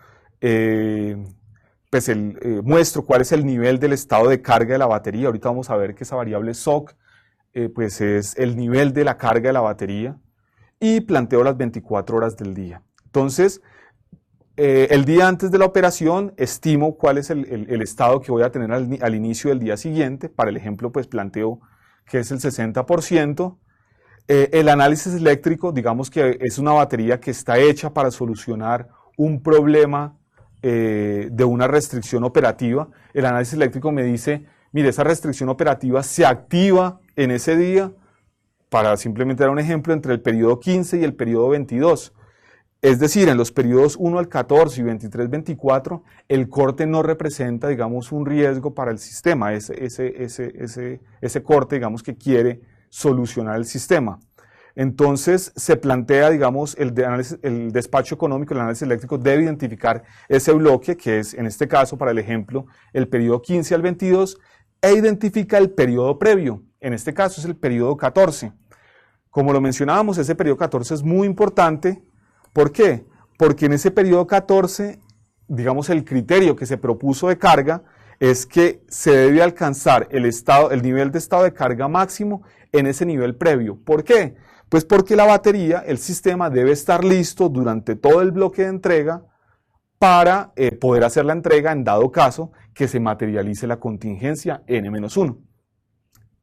muestro cuál es el nivel del estado de carga de la batería. Ahorita vamos a ver que esa variable SOC, pues es el nivel de la carga de la batería y planteo las 24 horas del día. Entonces, el día antes de la operación estimo cuál es el estado que voy a tener al inicio del día siguiente. Para el ejemplo, pues planteo que es el 60%. El análisis eléctrico, digamos que es una batería que está hecha para solucionar un problema de una restricción operativa. El análisis eléctrico me dice, mire, esa restricción operativa se activa en ese día, para simplemente dar un ejemplo, entre el periodo 15 y el periodo 22. Es decir, en los periodos 1 al 14 y 23-24, el corte no representa, digamos, un riesgo para el sistema, ese corte, digamos, que quiere solucionar el sistema. Entonces, se plantea, digamos, el despacho económico, el análisis eléctrico debe identificar ese bloque, que es, en este caso, para el ejemplo, el periodo 15 al 22, e identifica el periodo previo. En este caso es el periodo 14. Como lo mencionábamos, ese periodo 14 es muy importante. ¿Por qué? Porque en ese periodo 14, digamos, el criterio que se propuso de carga es que se debe alcanzar el nivel de estado de carga máximo en ese nivel previo. ¿Por qué? Pues porque la batería, el sistema, debe estar listo durante todo el bloque de entrega para poder hacer la entrega en dado caso que se materialice la contingencia N-1.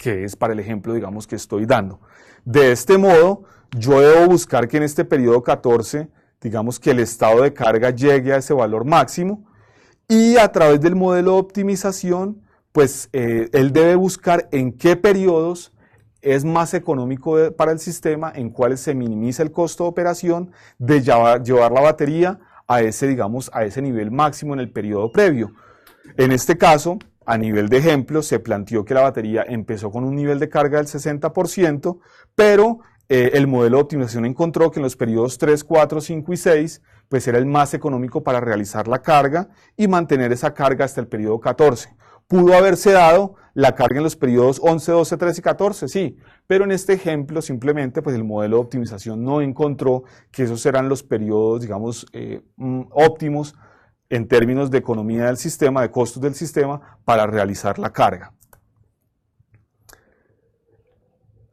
que es para el ejemplo, digamos, que estoy dando. De este modo, yo debo buscar que en este periodo 14, digamos que el estado de carga llegue a ese valor máximo, y a través del modelo de optimización, pues él debe buscar en qué periodos es más económico para el sistema, en cuáles se minimiza el costo de operación de llevar la batería a ese, digamos, a ese nivel máximo en el periodo previo. En este caso, a nivel de ejemplo, se planteó que la batería empezó con un nivel de carga del 60%, pero el modelo de optimización encontró que en los periodos 3, 4, 5 y 6, pues era el más económico para realizar la carga y mantener esa carga hasta el periodo 14. Pudo haberse dado la carga en los periodos 11, 12, 13 y 14, sí, pero en este ejemplo simplemente pues el modelo de optimización no encontró que esos eran los periodos, digamos, óptimos en términos de economía del sistema, de costos del sistema para realizar la carga.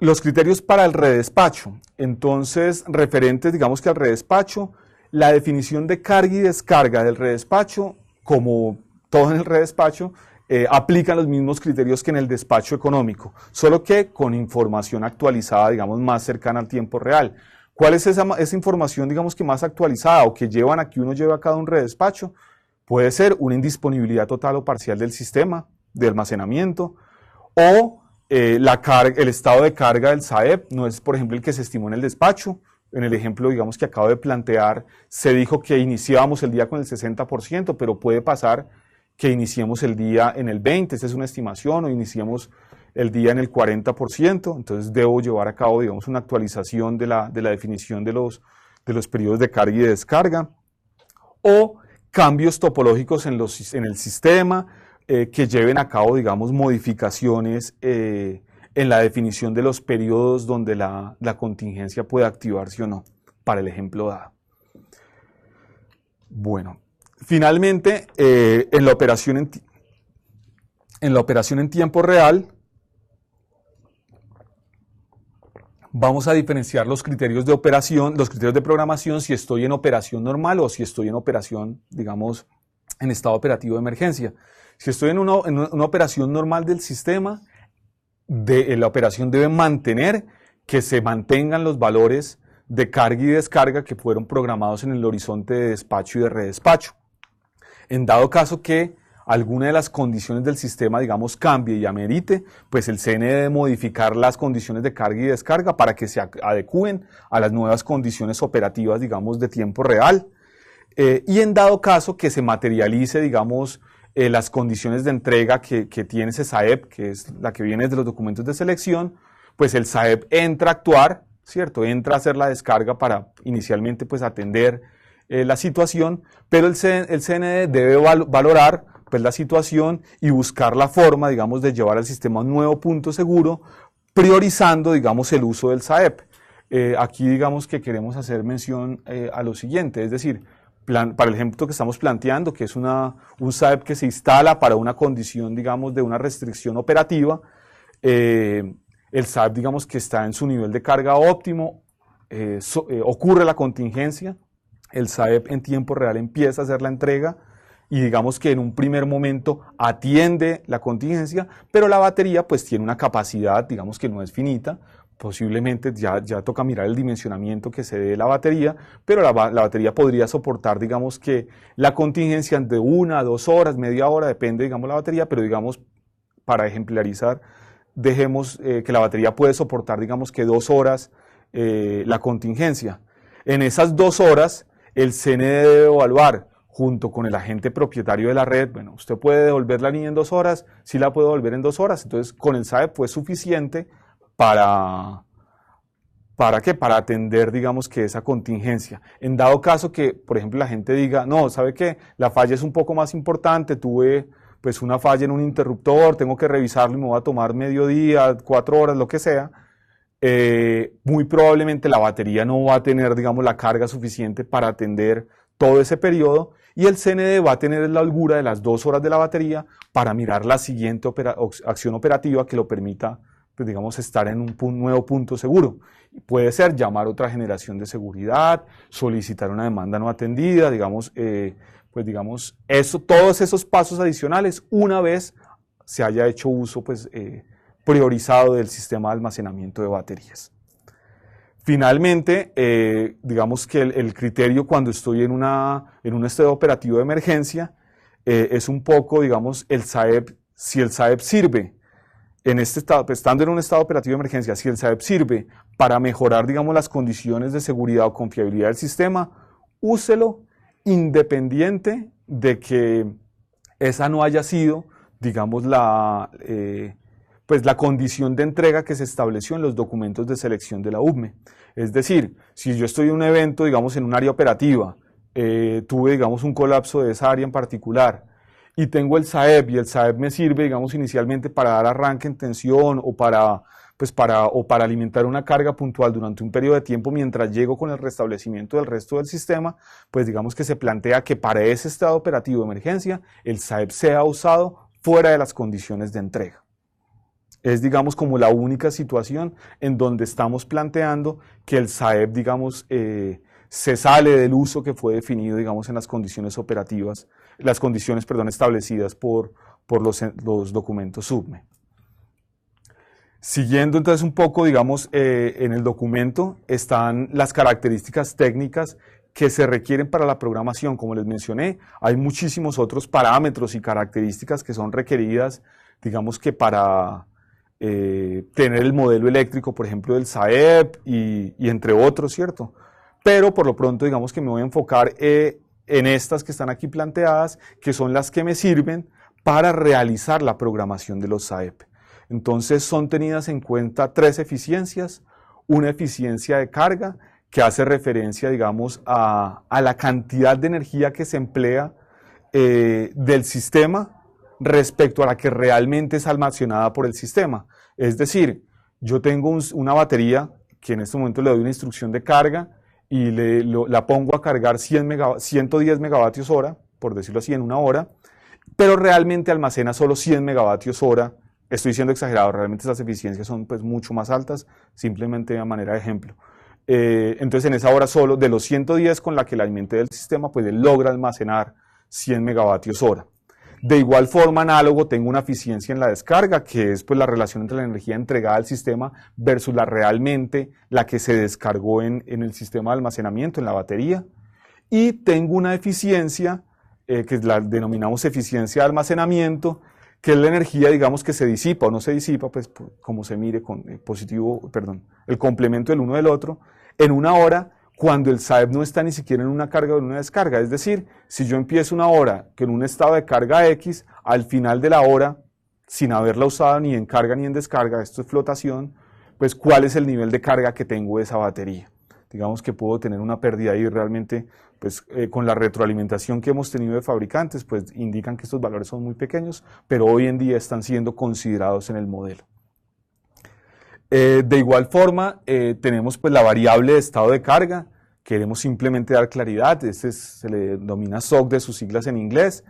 Los criterios para el redespacho. Entonces, referentes, digamos que al redespacho, la definición de carga y descarga del redespacho, como todo en el redespacho, aplican los mismos criterios que en el despacho económico, solo que con información actualizada, digamos, más cercana al tiempo real. ¿Cuál es esa información, digamos, que más actualizada o que llevan a que uno lleve a cabo un redespacho? Puede ser una indisponibilidad total o parcial del sistema de almacenamiento, o el estado de carga del SAEP no es, por ejemplo, el que se estimó en el despacho. En el ejemplo, digamos, que acabo de plantear, se dijo que iniciábamos el día con el 60%, pero puede pasar que iniciemos el día en el 20%, esa es una estimación, o iniciemos el día en el 40%, entonces debo llevar a cabo, digamos, una actualización de la definición de los periodos de carga y de descarga, o cambios topológicos en el sistema, que lleven a cabo, digamos, modificaciones en la definición de los periodos donde la contingencia puede activarse o no, para el ejemplo dado. Bueno, finalmente, en la operación en tiempo real, vamos a diferenciar los criterios de operación, los criterios de programación, si estoy en operación normal o si estoy en operación, digamos, en estado operativo de emergencia. Si estoy en una operación normal del sistema, la operación debe mantener que se mantengan los valores de carga y descarga que fueron programados en el horizonte de despacho y de redespacho. En dado caso que alguna de las condiciones del sistema, digamos, cambie y amerite, pues el CNE debe modificar las condiciones de carga y descarga para que se adecúen a las nuevas condiciones operativas, digamos, de tiempo real. Y en dado caso que se materialice, digamos, las condiciones de entrega que tiene ese SAEP, que es la que viene de los documentos de selección, pues el SAEP entra a actuar, ¿cierto? Entra a hacer la descarga para inicialmente pues atender la situación, pero el CNE debe valorar pues la situación y buscar la forma, digamos, de llevar al sistema a un nuevo punto seguro, priorizando, digamos, el uso del SAEP. Aquí, digamos, que queremos hacer mención a lo siguiente, es decir, para el ejemplo que estamos planteando, que es un SAEP que se instala para una condición, digamos, de una restricción operativa, el SAEP, digamos, que está en su nivel de carga óptimo, ocurre la contingencia, el SAEP en tiempo real empieza a hacer la entrega y digamos que en un primer momento atiende la contingencia, pero la batería pues tiene una capacidad, digamos, que no es finita. Posiblemente ya toca mirar el dimensionamiento que se dé de la batería, pero la batería podría soportar, digamos, que la contingencia de 1 a 2 horas, media hora, depende, digamos, la batería, pero digamos, para ejemplarizar, dejemos que la batería puede soportar, digamos, que 2 horas la contingencia. En esas 2 horas, el CNE debe evaluar, junto con el agente propietario de la red, bueno, usted puede devolver la línea en 2 horas, sí la puede devolver en 2 horas, entonces con el SAEP fue suficiente ¿para qué? Para atender, digamos, que esa contingencia. En dado caso que, por ejemplo, la gente diga, no, ¿sabe qué? La falla es un poco más importante, tuve pues una falla en un interruptor, tengo que revisarlo y me voy a tomar medio día, 4 horas, lo que sea, muy probablemente la batería no va a tener, digamos, la carga suficiente para atender todo ese periodo y el CNE va a tener la holgura de las 2 horas de la batería para mirar la siguiente acción operativa que lo permita, pues, digamos, estar en un nuevo punto seguro. Puede ser llamar otra generación de seguridad, solicitar una demanda no atendida, digamos, pues digamos, todos esos pasos adicionales una vez se haya hecho uso, pues, priorizado del sistema de almacenamiento de baterías. Finalmente, digamos que el criterio cuando estoy en un estado operativo de emergencia es un poco, digamos, si el SAEP sirve, estando en un estado operativo de emergencia, si el SAEP sirve para mejorar, digamos, las condiciones de seguridad o confiabilidad del sistema, úselo independiente de que esa no haya sido, digamos, la condición de entrega que se estableció en los documentos de selección de la UBME. Es decir, si yo estoy en un evento, digamos, en un área operativa, tuve, digamos, un colapso de esa área en particular, y tengo el SAEP, y el SAEP me sirve, digamos, inicialmente para dar arranque en tensión o para alimentar una carga puntual durante un periodo de tiempo mientras llego con el restablecimiento del resto del sistema, pues digamos que se plantea que para ese estado operativo de emergencia el SAEP sea usado fuera de las condiciones de entrega. Es, digamos, como la única situación en donde estamos planteando que el SAEP, digamos, se sale del uso que fue definido, digamos, en las condiciones operativas, las condiciones, perdón, establecidas por los documentos UBME. Siguiendo entonces un poco, digamos, en el documento están las características técnicas que se requieren para la programación. Como les mencioné, hay muchísimos otros parámetros y características que son requeridas, digamos que para tener el modelo eléctrico, por ejemplo, del SAEP y entre otros, ¿cierto? Pero por lo pronto, digamos que me voy a enfocar en estas que están aquí planteadas, que son las que me sirven para realizar la programación de los SAEP. Entonces son tenidas en cuenta tres eficiencias: una eficiencia de carga, que hace referencia, digamos, a la cantidad de energía que se emplea del sistema respecto a la que realmente es almacenada por el sistema. Es decir, yo tengo una batería que en este momento le doy una instrucción de carga y la pongo a cargar 110 megavatios hora, por decirlo así, en una hora, pero realmente almacena solo 100 megavatios hora. Estoy siendo exagerado, realmente esas eficiencias son pues mucho más altas, simplemente a manera de ejemplo. Entonces en esa hora solo, de los 110 con la que la alimenté del sistema, pues él logra almacenar 100 megavatios hora. De igual forma, análogo, tengo una eficiencia en la descarga, que es pues la relación entre la energía entregada al sistema versus la que se descargó en el sistema de almacenamiento, en la batería. Y tengo una eficiencia, que la denominamos eficiencia de almacenamiento, que es la energía, digamos, que se disipa o no se disipa, pues como se mire con el complemento del uno del otro, en una hora, cuando el SAEP no está ni siquiera en una carga o en una descarga. Es decir, si yo empiezo una hora que en un estado de carga X, al final de la hora, sin haberla usado ni en carga ni en descarga, esto es flotación, pues cuál es el nivel de carga que tengo de esa batería. Digamos que puedo tener una pérdida ahí realmente, pues con la retroalimentación que hemos tenido de fabricantes, pues indican que estos valores son muy pequeños, pero hoy en día están siendo considerados en el modelo. De igual forma, tenemos pues la variable de estado de carga. Queremos simplemente dar claridad, se le denomina SOC de sus siglas en inglés,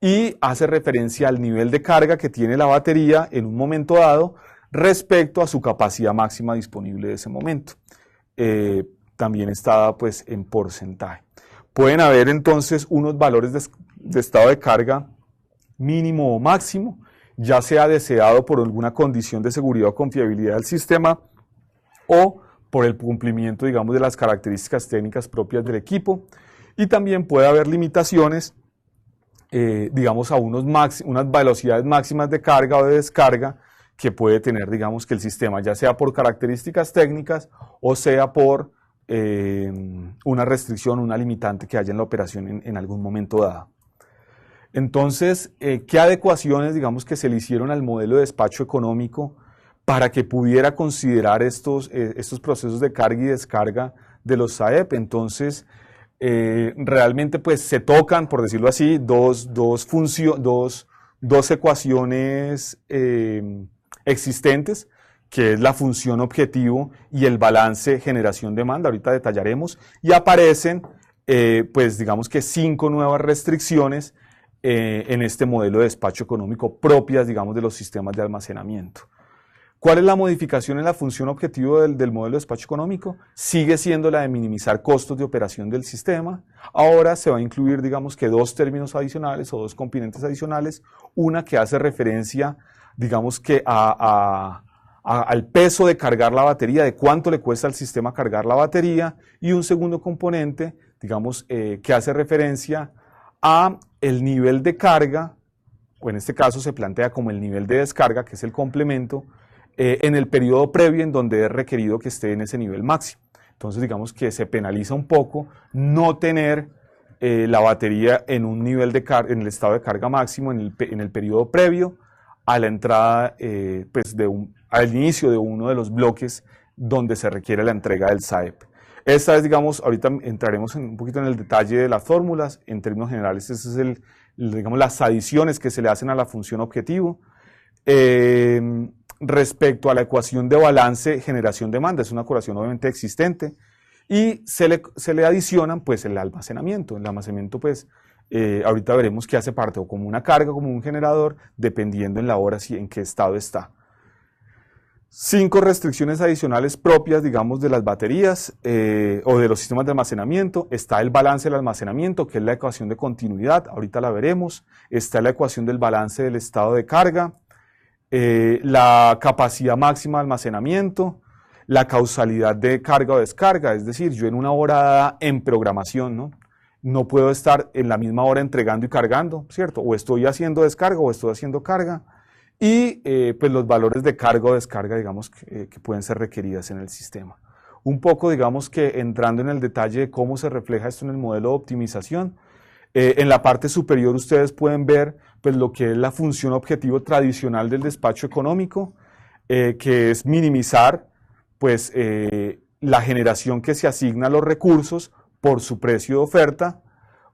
y hace referencia al nivel de carga que tiene la batería en un momento dado respecto a su capacidad máxima disponible de ese momento. También está pues en porcentaje. Pueden haber entonces unos valores de estado de carga mínimo o máximo, ya sea deseado por alguna condición de seguridad o confiabilidad del sistema o por el cumplimiento, digamos, de las características técnicas propias del equipo. Y también puede haber limitaciones, digamos, a unas velocidades máximas de carga o de descarga que puede tener, digamos, que el sistema, ya sea por características técnicas o sea por una restricción, una limitante que haya en la operación en algún momento dado. Entonces, ¿qué adecuaciones, digamos, que se le hicieron al modelo de despacho económico para que pudiera considerar estos procesos de carga y descarga de los SAEP? Entonces, realmente pues se tocan, por decirlo así, dos ecuaciones existentes, que es la función objetivo y el balance generación-demanda, ahorita detallaremos, y aparecen, pues digamos que 5 nuevas restricciones en este modelo de despacho económico propias, digamos, de los sistemas de almacenamiento. ¿Cuál es la modificación en la función objetivo del modelo de despacho económico? Sigue siendo la de minimizar costos de operación del sistema. Ahora se va a incluir, digamos que 2 términos adicionales o 2 componentes adicionales, una que hace referencia digamos que al peso de cargar la batería, de cuánto le cuesta al sistema cargar la batería, y un segundo componente, digamos, que hace referencia a el nivel de carga, o en este caso se plantea como el nivel de descarga, que es el complemento, en el periodo previo en donde es requerido que esté en ese nivel máximo. Entonces digamos que se penaliza un poco no tener la batería en un nivel de carga, en el estado de carga máximo en el periodo previo a la entrada, pues al inicio de uno de los bloques donde se requiere la entrega del SAEP. Esta es, digamos, ahorita entraremos un poquito en el detalle de las fórmulas. En términos generales, ese es digamos, las adiciones que se le hacen a la función objetivo. Respecto a la ecuación de balance generación-demanda, es una ecuación obviamente existente, y se le adicionan pues el almacenamiento. El almacenamiento pues ahorita veremos que hace parte o como una carga, como un generador, dependiendo en la hora en qué estado está. 5 restricciones adicionales propias, digamos, de las baterías o de los sistemas de almacenamiento. Está el balance del almacenamiento, que es la ecuación de continuidad, ahorita la veremos. Está la ecuación del balance del estado de carga, la capacidad máxima de almacenamiento, la causalidad de carga o descarga, es decir, yo en una hora dada en programación, no puedo estar en la misma hora entregando y cargando, ¿cierto? O estoy haciendo descarga o estoy haciendo carga, y pues los valores de carga o descarga, digamos, que pueden ser requeridas en el sistema. Un poco, digamos, que entrando en el detalle de cómo se refleja esto en el modelo de optimización, en la parte superior ustedes pueden ver pues, lo que es la función objetivo tradicional del despacho económico, que es minimizar pues, la generación que se asigna a los recursos por su precio de oferta,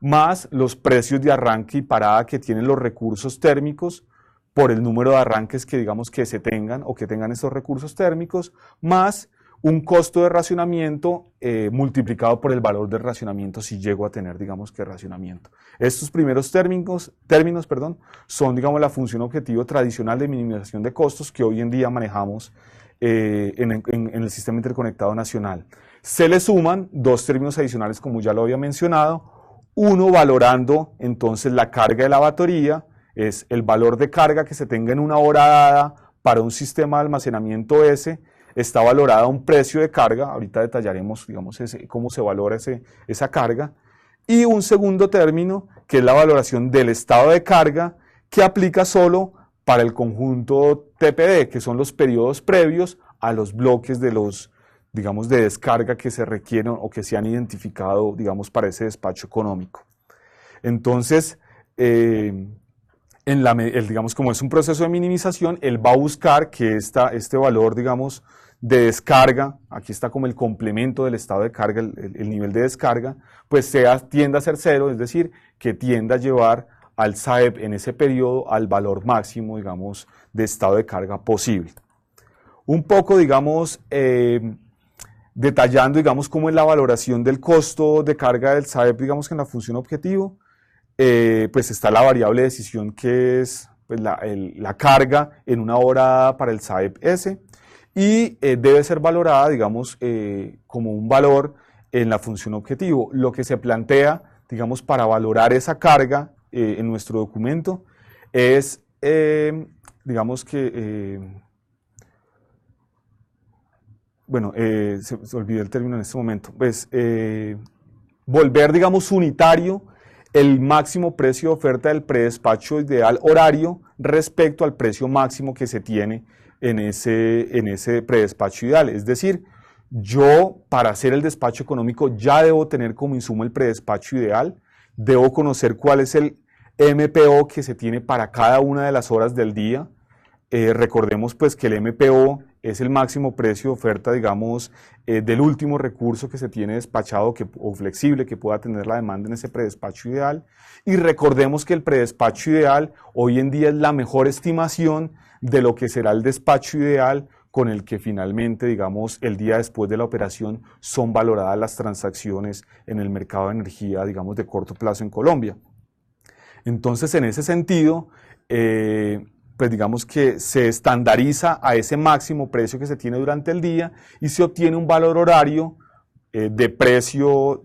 más los precios de arranque y parada que tienen los recursos térmicos por el número de arranques que digamos que se tengan o que tengan estos recursos térmicos, más un costo de racionamiento multiplicado por el valor del racionamiento si llego a tener, digamos, que racionamiento. Estos primeros términos, son, digamos, la función objetivo tradicional de minimización de costos que hoy en día manejamos en el sistema interconectado nacional. Se le suman 2 términos adicionales, como ya lo había mencionado. Uno, valorando entonces la carga de la batería, es el valor de carga que se tenga en una hora dada para un sistema de almacenamiento S, está valorada a un precio de carga, ahorita detallaremos, digamos, cómo se valora esa carga, y un segundo término, que es la valoración del estado de carga, que aplica solo para el conjunto TPD, que son los periodos previos a los bloques de los, digamos, de descarga que se requieren o que se han identificado, digamos, para ese despacho económico. Entonces, digamos, como es un proceso de minimización, él va a buscar que este valor, digamos, de descarga, aquí está como el complemento del estado de carga, el nivel de descarga, pues tienda a ser 0, es decir, que tienda a llevar al SAEP en ese periodo al valor máximo, digamos, de estado de carga posible. Un poco, digamos, detallando, digamos, cómo es la valoración del costo de carga del SAEP, digamos, que en la función objetivo, pues está la variable de decisión que es pues, la carga en una hora para el SAEP S, y debe ser valorada, digamos, como un valor en la función objetivo. Lo que se plantea, digamos, para valorar esa carga en nuestro documento es, digamos que, bueno, se olvidó el término en este momento, pues volver, digamos, unitario el máximo precio de oferta del predespacho ideal horario respecto al precio máximo que se tiene en ese predespacho ideal. Es decir, yo para hacer el despacho económico ya debo tener como insumo el predespacho ideal, debo conocer cuál es el MPO que se tiene para cada una de las horas del día. Recordemos pues que el MPO es el máximo precio de oferta, digamos, del último recurso que se tiene despachado o flexible que pueda tener la demanda en ese predespacho ideal. Y recordemos que el predespacho ideal hoy en día es la mejor estimación de lo que será el despacho ideal con el que finalmente, digamos, el día después de la operación son valoradas las transacciones en el mercado de energía, digamos, de corto plazo en Colombia. Entonces, en ese sentido, pues digamos que se estandariza a ese máximo precio que se tiene durante el día y se obtiene un valor horario de precio,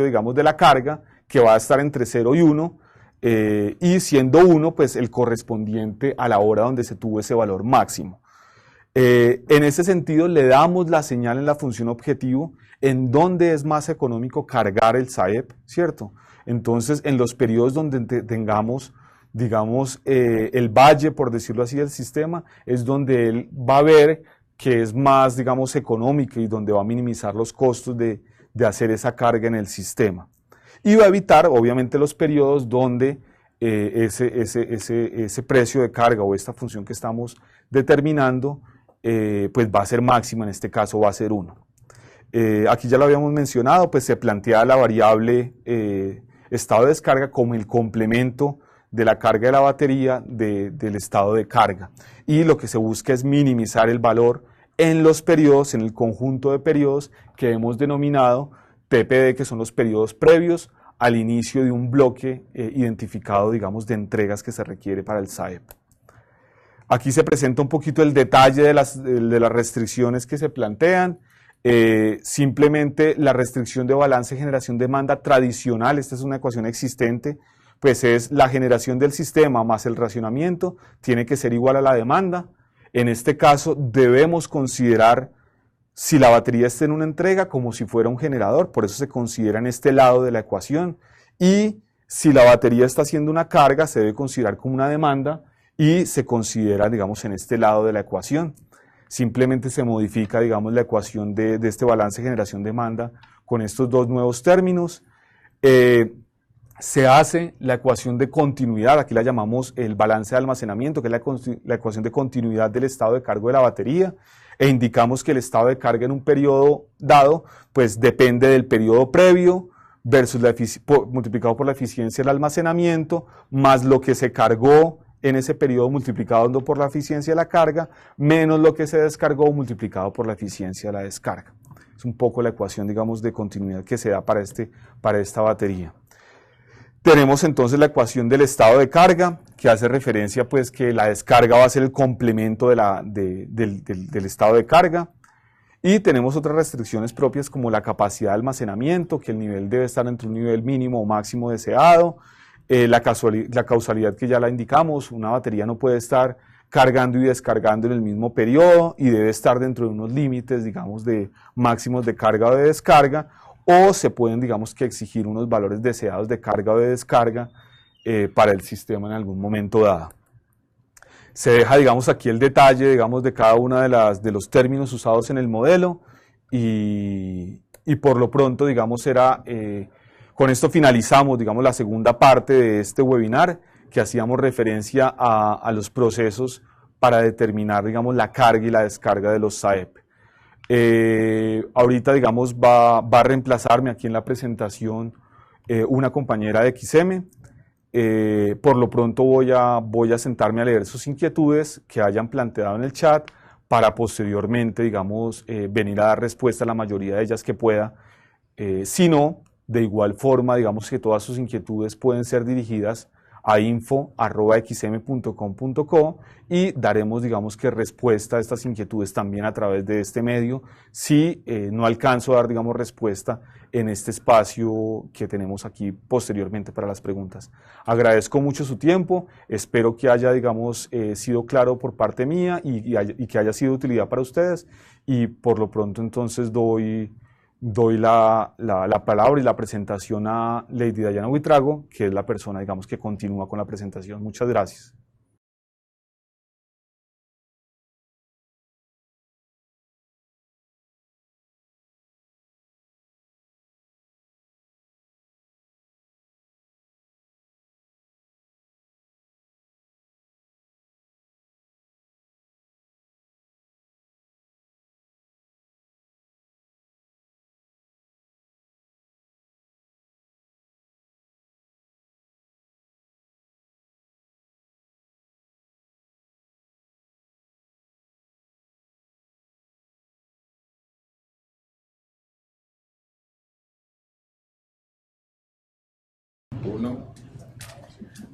digamos, de la carga que va a estar entre 0 y 1, y siendo 1 pues el correspondiente a la hora donde se tuvo ese valor máximo. En ese sentido le damos la señal en la función objetivo en donde es más económico cargar el SAEP, ¿cierto? Entonces en los periodos donde tengamos, digamos, el valle, por decirlo así, del sistema, es donde él va a ver que es más, digamos, económico y donde va a minimizar los costos de hacer esa carga en el sistema. Y va a evitar, obviamente, los periodos donde ese precio de carga o esta función que estamos determinando pues va a ser máxima, en este caso va a ser 1. Aquí ya lo habíamos mencionado, pues se plantea la variable estado de descarga como el complemento de la carga de la batería del estado de carga. Y lo que se busca es minimizar el valor en los periodos, en el conjunto de periodos que hemos denominado TPD, que son los periodos previos al inicio de un bloque identificado, digamos, de entregas que se requiere para el SAEP. Aquí se presenta un poquito el detalle de las restricciones que se plantean. Simplemente la restricción de balance generación demanda tradicional, esta es una ecuación existente, pues es la generación del sistema más el racionamiento, tiene que ser igual a la demanda. En este caso debemos considerar si la batería está en una entrega como si fuera un generador, por eso se considera en este lado de la ecuación, y si la batería está haciendo una carga se debe considerar como una demanda y se considera, digamos, en este lado de la ecuación. Simplemente se modifica, digamos, la ecuación de este balance generación-demanda con estos dos nuevos términos. Se hace la ecuación de continuidad, aquí la llamamos el balance de almacenamiento, que es la ecuación de continuidad del estado de cargo de la batería, e indicamos que el estado de carga en un periodo dado, pues depende del periodo previo versus multiplicado por la eficiencia del almacenamiento, más lo que se cargó en ese periodo multiplicado por la eficiencia de la carga, menos lo que se descargó multiplicado por la eficiencia de la descarga. Es un poco la ecuación, digamos, de continuidad que se da para esta batería. Tenemos entonces la ecuación del estado de carga, que hace referencia pues que la descarga va a ser el complemento del estado de carga. Y tenemos otras restricciones propias como la capacidad de almacenamiento, que el nivel debe estar entre un nivel mínimo o máximo deseado. La causalidad que ya la indicamos, una batería no puede estar cargando y descargando en el mismo periodo y debe estar dentro de unos límites, digamos, de máximos de carga o de descarga, o se pueden, digamos, que exigir unos valores deseados de carga o de descarga para el sistema en algún momento dado. Se deja, digamos, aquí el detalle, digamos, de cada uno de los términos usados en el modelo y por lo pronto, digamos, con esto finalizamos, digamos, la segunda parte de este webinar, que hacíamos referencia a los procesos para determinar, digamos, la carga y la descarga de los SAEP. Ahorita, digamos, va a reemplazarme aquí en la presentación una compañera de XM. Por lo pronto voy a sentarme a leer sus inquietudes que hayan planteado en el chat para posteriormente, digamos, venir a dar respuesta a la mayoría de ellas que pueda. Si no, de igual forma, digamos que todas sus inquietudes pueden ser dirigidas a info@xm.com.co y daremos, digamos, que respuesta a estas inquietudes también a través de este medio, si no alcanzo a dar, digamos, respuesta en este espacio que tenemos aquí posteriormente para las preguntas. Agradezco mucho su tiempo, espero que haya, digamos, sido claro por parte mía y que haya sido de utilidad para ustedes, y por lo pronto entonces doy la palabra y la presentación a Lady Dayana Buitrago, que es la persona, digamos, que continúa con la presentación. Muchas gracias.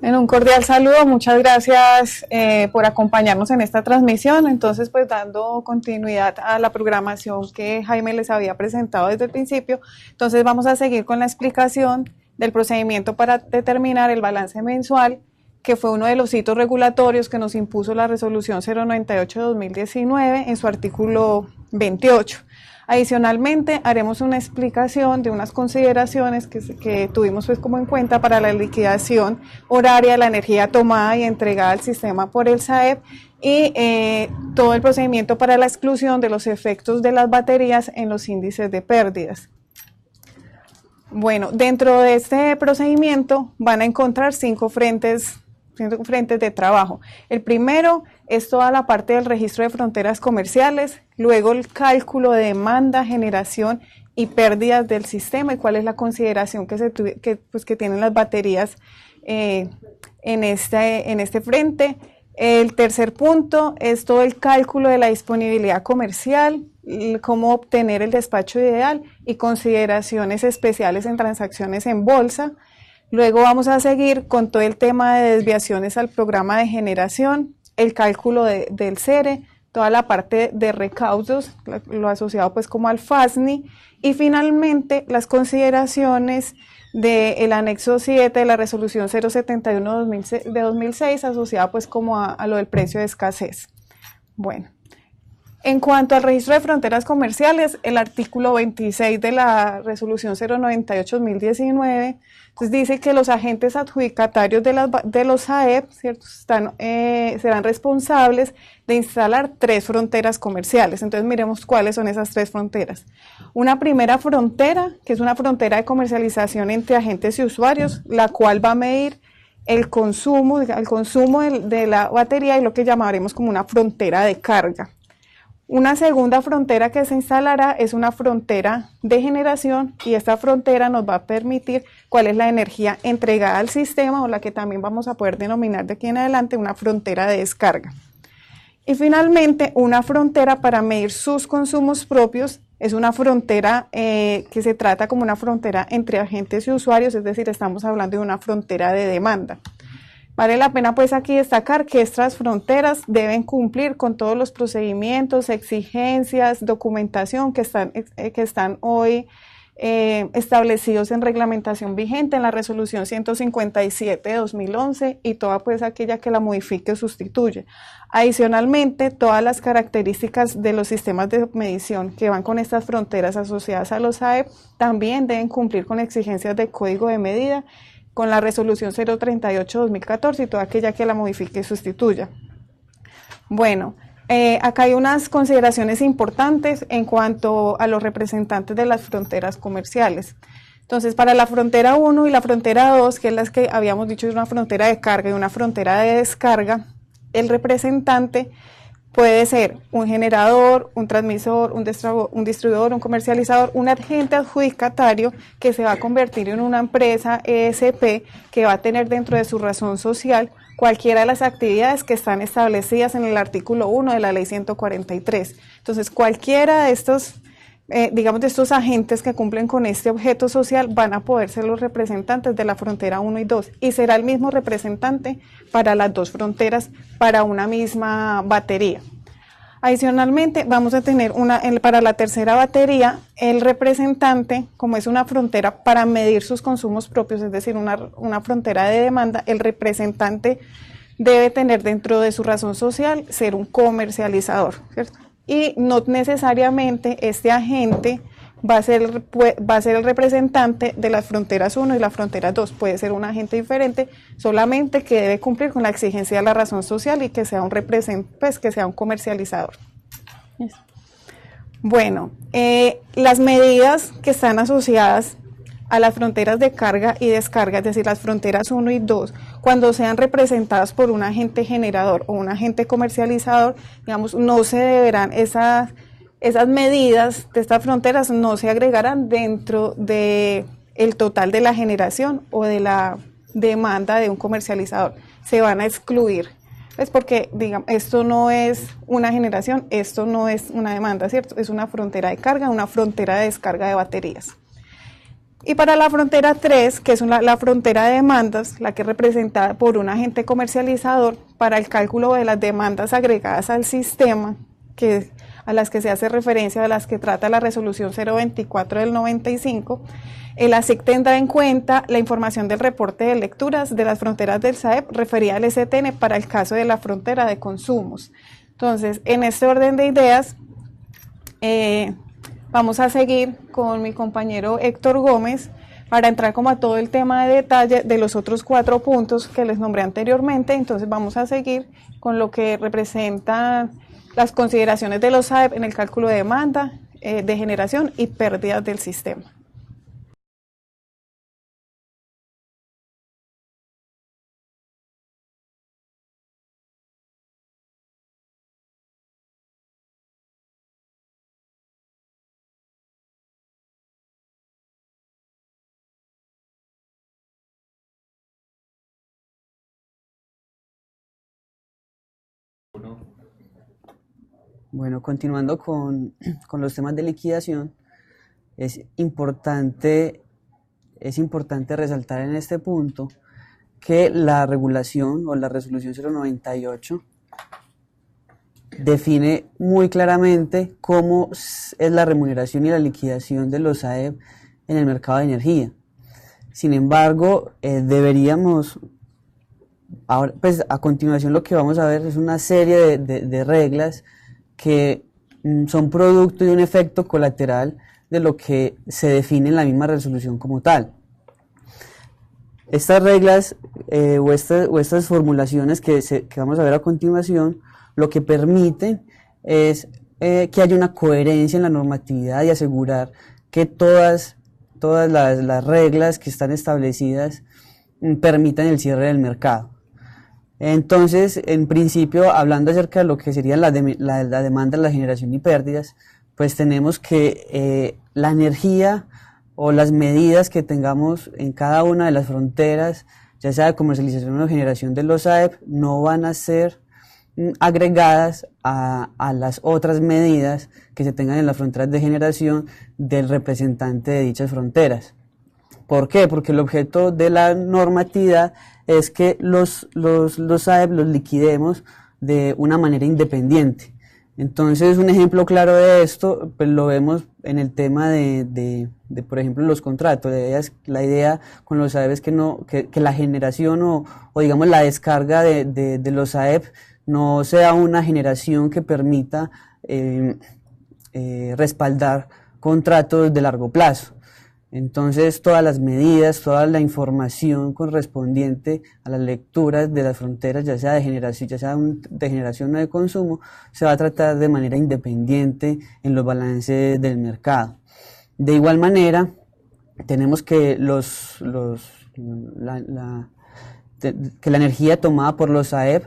Un cordial saludo, muchas gracias por acompañarnos en esta transmisión. Entonces, pues dando continuidad a la programación que Jaime les había presentado desde el principio, entonces vamos a seguir con la explicación del procedimiento para determinar el balance mensual, que fue uno de los hitos regulatorios que nos impuso la resolución 098 de 2019 en su artículo 28. Adicionalmente, haremos una explicación de unas consideraciones que tuvimos pues como en cuenta para la liquidación horaria de la energía tomada y entregada al sistema por el SAEP y todo el procedimiento para la exclusión de los efectos de las baterías en los índices de pérdidas. Bueno, dentro de este procedimiento van a encontrar cinco frentes de trabajo. El primero es toda la parte del registro de fronteras comerciales, luego el cálculo de demanda, generación y pérdidas del sistema y cuál es la consideración que tienen las baterías en este frente. El tercer punto es todo el cálculo de la disponibilidad comercial, cómo obtener el despacho ideal y consideraciones especiales en transacciones en bolsa. Luego vamos a seguir con todo el tema de desviaciones al programa de generación, el cálculo del CERE, toda la parte de recaudos, lo asociado pues como al FASNI, y finalmente las consideraciones del anexo 7 de la resolución 071 de 2006 asociada pues como a lo del precio de escasez. Bueno, en cuanto al registro de fronteras comerciales, el artículo 26 de la resolución 098-2019 entonces dice que los agentes adjudicatarios de los AEP, ¿cierto? Serán responsables de instalar 3 fronteras comerciales. Entonces miremos cuáles son esas 3 fronteras. Una primera frontera, que es una frontera de comercialización entre agentes y usuarios, la cual va a medir el consumo de la batería y lo que llamaremos como una frontera de carga. Una segunda frontera que se instalará es una frontera de generación y esta frontera nos va a permitir cuál es la energía entregada al sistema o la que también vamos a poder denominar de aquí en adelante una frontera de descarga. Y finalmente una frontera para medir sus consumos propios es una frontera que se trata como una frontera entre agentes y usuarios, es decir, estamos hablando de una frontera de demanda. Vale la pena pues aquí destacar que estas fronteras deben cumplir con todos los procedimientos, exigencias, documentación que están hoy establecidos en reglamentación vigente en la resolución 157 de 2011 y toda pues aquella que la modifique o sustituye. Adicionalmente, todas las características de los sistemas de medición que van con estas fronteras asociadas a los AEP también deben cumplir con exigencias de código de medida con la resolución 038-2014 y toda aquella que la modifique y sustituya. Bueno, acá hay unas consideraciones importantes en cuanto a los representantes de las fronteras comerciales. Entonces, para la frontera 1 y la frontera 2, que es las que habíamos dicho es una frontera de carga y una frontera de descarga, el representante puede ser un generador, un transmisor, un distribuidor, un comercializador, un agente adjudicatario que se va a convertir en una empresa ESP que va a tener dentro de su razón social cualquiera de las actividades que están establecidas en el artículo 1 de la ley 143. Entonces, cualquiera de estos, de estos agentes que cumplen con este objeto social van a poder ser los representantes de la frontera 1 y 2 y será el mismo representante para las 2 fronteras para una misma batería. Adicionalmente, vamos a tener para la tercera batería, el representante, como es una frontera para medir sus consumos propios, es decir, una frontera de demanda, el representante debe tener dentro de su razón social ser un comercializador, ¿cierto? Y no necesariamente este agente va a ser el representante de las fronteras 1 y las fronteras 2, puede ser un agente diferente, solamente que debe cumplir con la exigencia de la razón social y que sea que sea un comercializador. Bueno, las medidas que están asociadas a las fronteras de carga y descarga, es decir, las fronteras 1 y 2, cuando sean representadas por un agente generador o un agente comercializador, digamos, no se deberán esas medidas de estas fronteras no se agregarán dentro del total de la generación o de la demanda de un comercializador. Se van a excluir. Es porque, digamos, esto no es una generación, esto no es una demanda, ¿cierto? Es una frontera de carga, una frontera de descarga de baterías. Y para la frontera 3, que es la frontera de demandas, la que es representada por un agente comercializador, para el cálculo de las demandas agregadas al sistema, que a las que se hace referencia, a las que trata la resolución 024 del 95, el ASIC tendrá en cuenta la información del reporte de lecturas de las fronteras del SAEP referida al STN para el caso de la frontera de consumos. Entonces, en este orden de ideas, vamos a seguir con mi compañero Héctor Gómez para entrar como a todo el tema de detalle de los otros 4 puntos que les nombré anteriormente. Entonces vamos a seguir con lo que representan las consideraciones de los SAEP en el cálculo de demanda, de generación y pérdidas del sistema. Bueno, continuando con los temas de liquidación, es importante resaltar en este punto que la regulación o la resolución 098 define muy claramente cómo es la remuneración y la liquidación de los SAEP en el mercado de energía. Sin embargo, deberíamos, ahora, pues a continuación lo que vamos a ver es una serie de reglas que son producto de un efecto colateral de lo que se define en la misma resolución como tal. Estas reglas o estas formulaciones que vamos a ver a continuación, lo que permiten es que haya una coherencia en la normatividad y asegurar que todas las reglas que están establecidas permitan el cierre del mercado. Entonces, en principio, hablando acerca de lo que sería la demanda, la generación y pérdidas, pues tenemos que la energía o las medidas que tengamos en cada una de las fronteras, ya sea de comercialización o generación de los SAEP, no van a ser agregadas a las otras medidas que se tengan en las fronteras de generación del representante de dichas fronteras. ¿Por qué? Porque el objeto de la normatividad es que los SAEP los liquidemos de una manera independiente. Entonces, un ejemplo claro de esto, pues lo vemos en el tema de por ejemplo, los contratos. La idea con los SAEP es que la generación o digamos la descarga de los SAEP no sea una generación que permita respaldar contratos de largo plazo. Entonces, todas las medidas, toda la información correspondiente a las lecturas de las fronteras, ya sea de generación o de consumo, se va a tratar de manera independiente en los balances del mercado. De igual manera, tenemos que que la energía tomada por los SAEP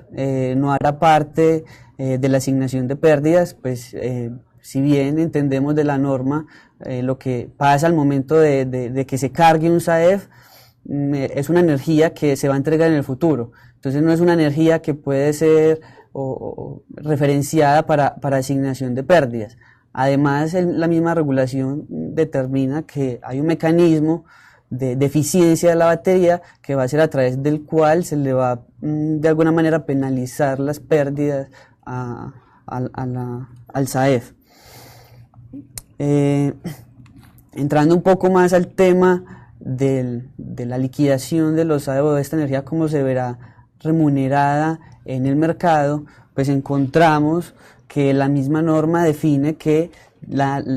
no hará parte de la asignación de pérdidas, pues si bien entendemos de la norma lo que pasa al momento de que se cargue un SAEP, es una energía que se va a entregar en el futuro. Entonces no es una energía que puede ser referenciada para asignación de pérdidas. Además, la misma regulación determina que hay un mecanismo de eficiencia de la batería que va a ser a través del cual se le va de alguna manera penalizar las pérdidas al SAEP. Entrando un poco más al tema de la liquidación de los SAEP o de esta energía, cómo se verá remunerada en el mercado, pues encontramos que la misma norma define que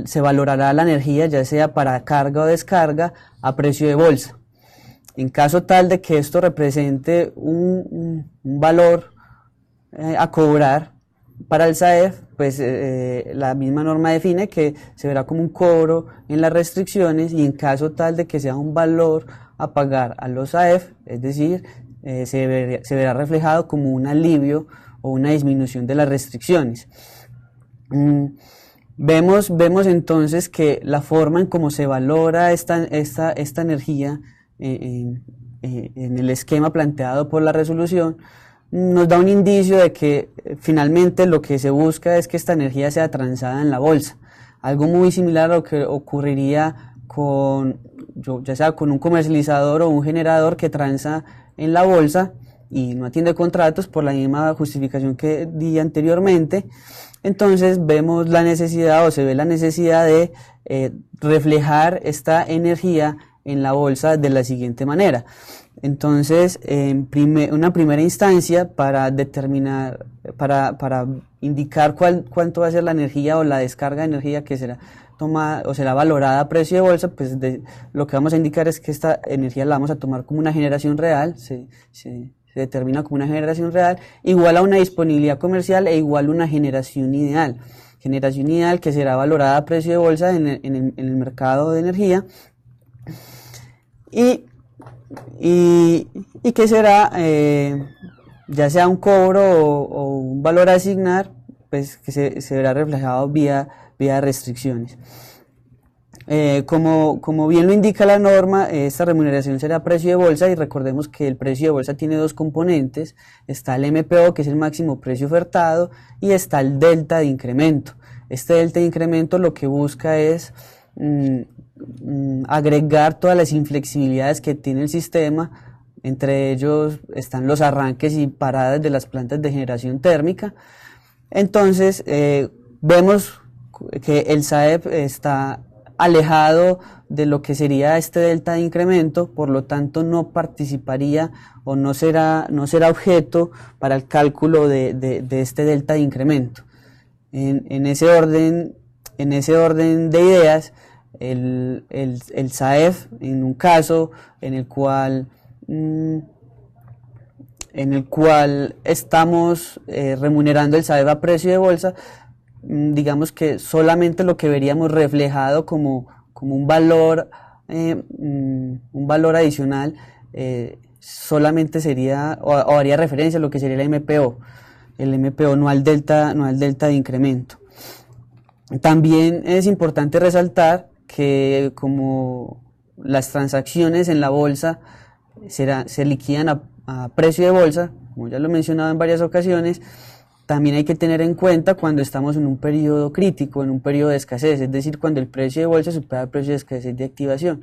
se valorará la energía ya sea para carga o descarga a precio de bolsa. En caso tal de que esto represente un valor a cobrar para el SAEP, pues la misma norma define que se verá como un cobro en las restricciones, y en caso tal de que sea un valor a pagar a los SAEP, es decir, se verá reflejado como un alivio o una disminución de las restricciones. Vemos entonces que la forma en cómo se valora esta energía en el esquema planteado por la resolución nos da un indicio de que finalmente lo que se busca es que esta energía sea transada en la bolsa. Algo muy similar a lo que ocurriría ya sea con un comercializador o un generador que transa en la bolsa, y no atiende contratos por la misma justificación que di anteriormente. Entonces vemos la necesidad, o se ve la necesidad de reflejar esta energía en la bolsa de la siguiente manera. Entonces, una primera instancia para determinar, para indicar cuánto va a ser la energía o la descarga de energía que será tomada o será valorada a precio de bolsa, pues lo que vamos a indicar es que esta energía la vamos a tomar como una generación real, se determina como una generación real, igual a una disponibilidad comercial e igual a una generación ideal. Generación ideal que será valorada a precio de bolsa en el mercado de energía y que será, ya sea un cobro o un valor a asignar, pues que se verá reflejado vía restricciones. Como bien lo indica la norma, esta remuneración será a precio de bolsa, y recordemos que el precio de bolsa tiene dos componentes: está el MPO, que es el máximo precio ofertado, y está el delta de incremento. Este delta de incremento lo que busca es agregar todas las inflexibilidades que tiene el sistema. Entre ellos están los arranques y paradas de las plantas de generación térmica. Entonces vemos que el SAEP está alejado de lo que sería este delta de incremento, por lo tanto no participaría o no será objeto para el cálculo de este delta de incremento. En ese orden de ideas, el SAEF, en un caso en el cual estamos remunerando el SAEF a precio de bolsa, digamos que solamente lo que veríamos reflejado como un valor adicional, solamente sería o haría referencia a lo que sería el MPO, no al delta de incremento. También es importante resaltar que como las transacciones en la bolsa se liquidan a precio de bolsa, como ya lo he mencionado en varias ocasiones, también hay que tener en cuenta cuando estamos en un periodo crítico, en un periodo de escasez, es decir, cuando el precio de bolsa supera el precio de escasez de activación.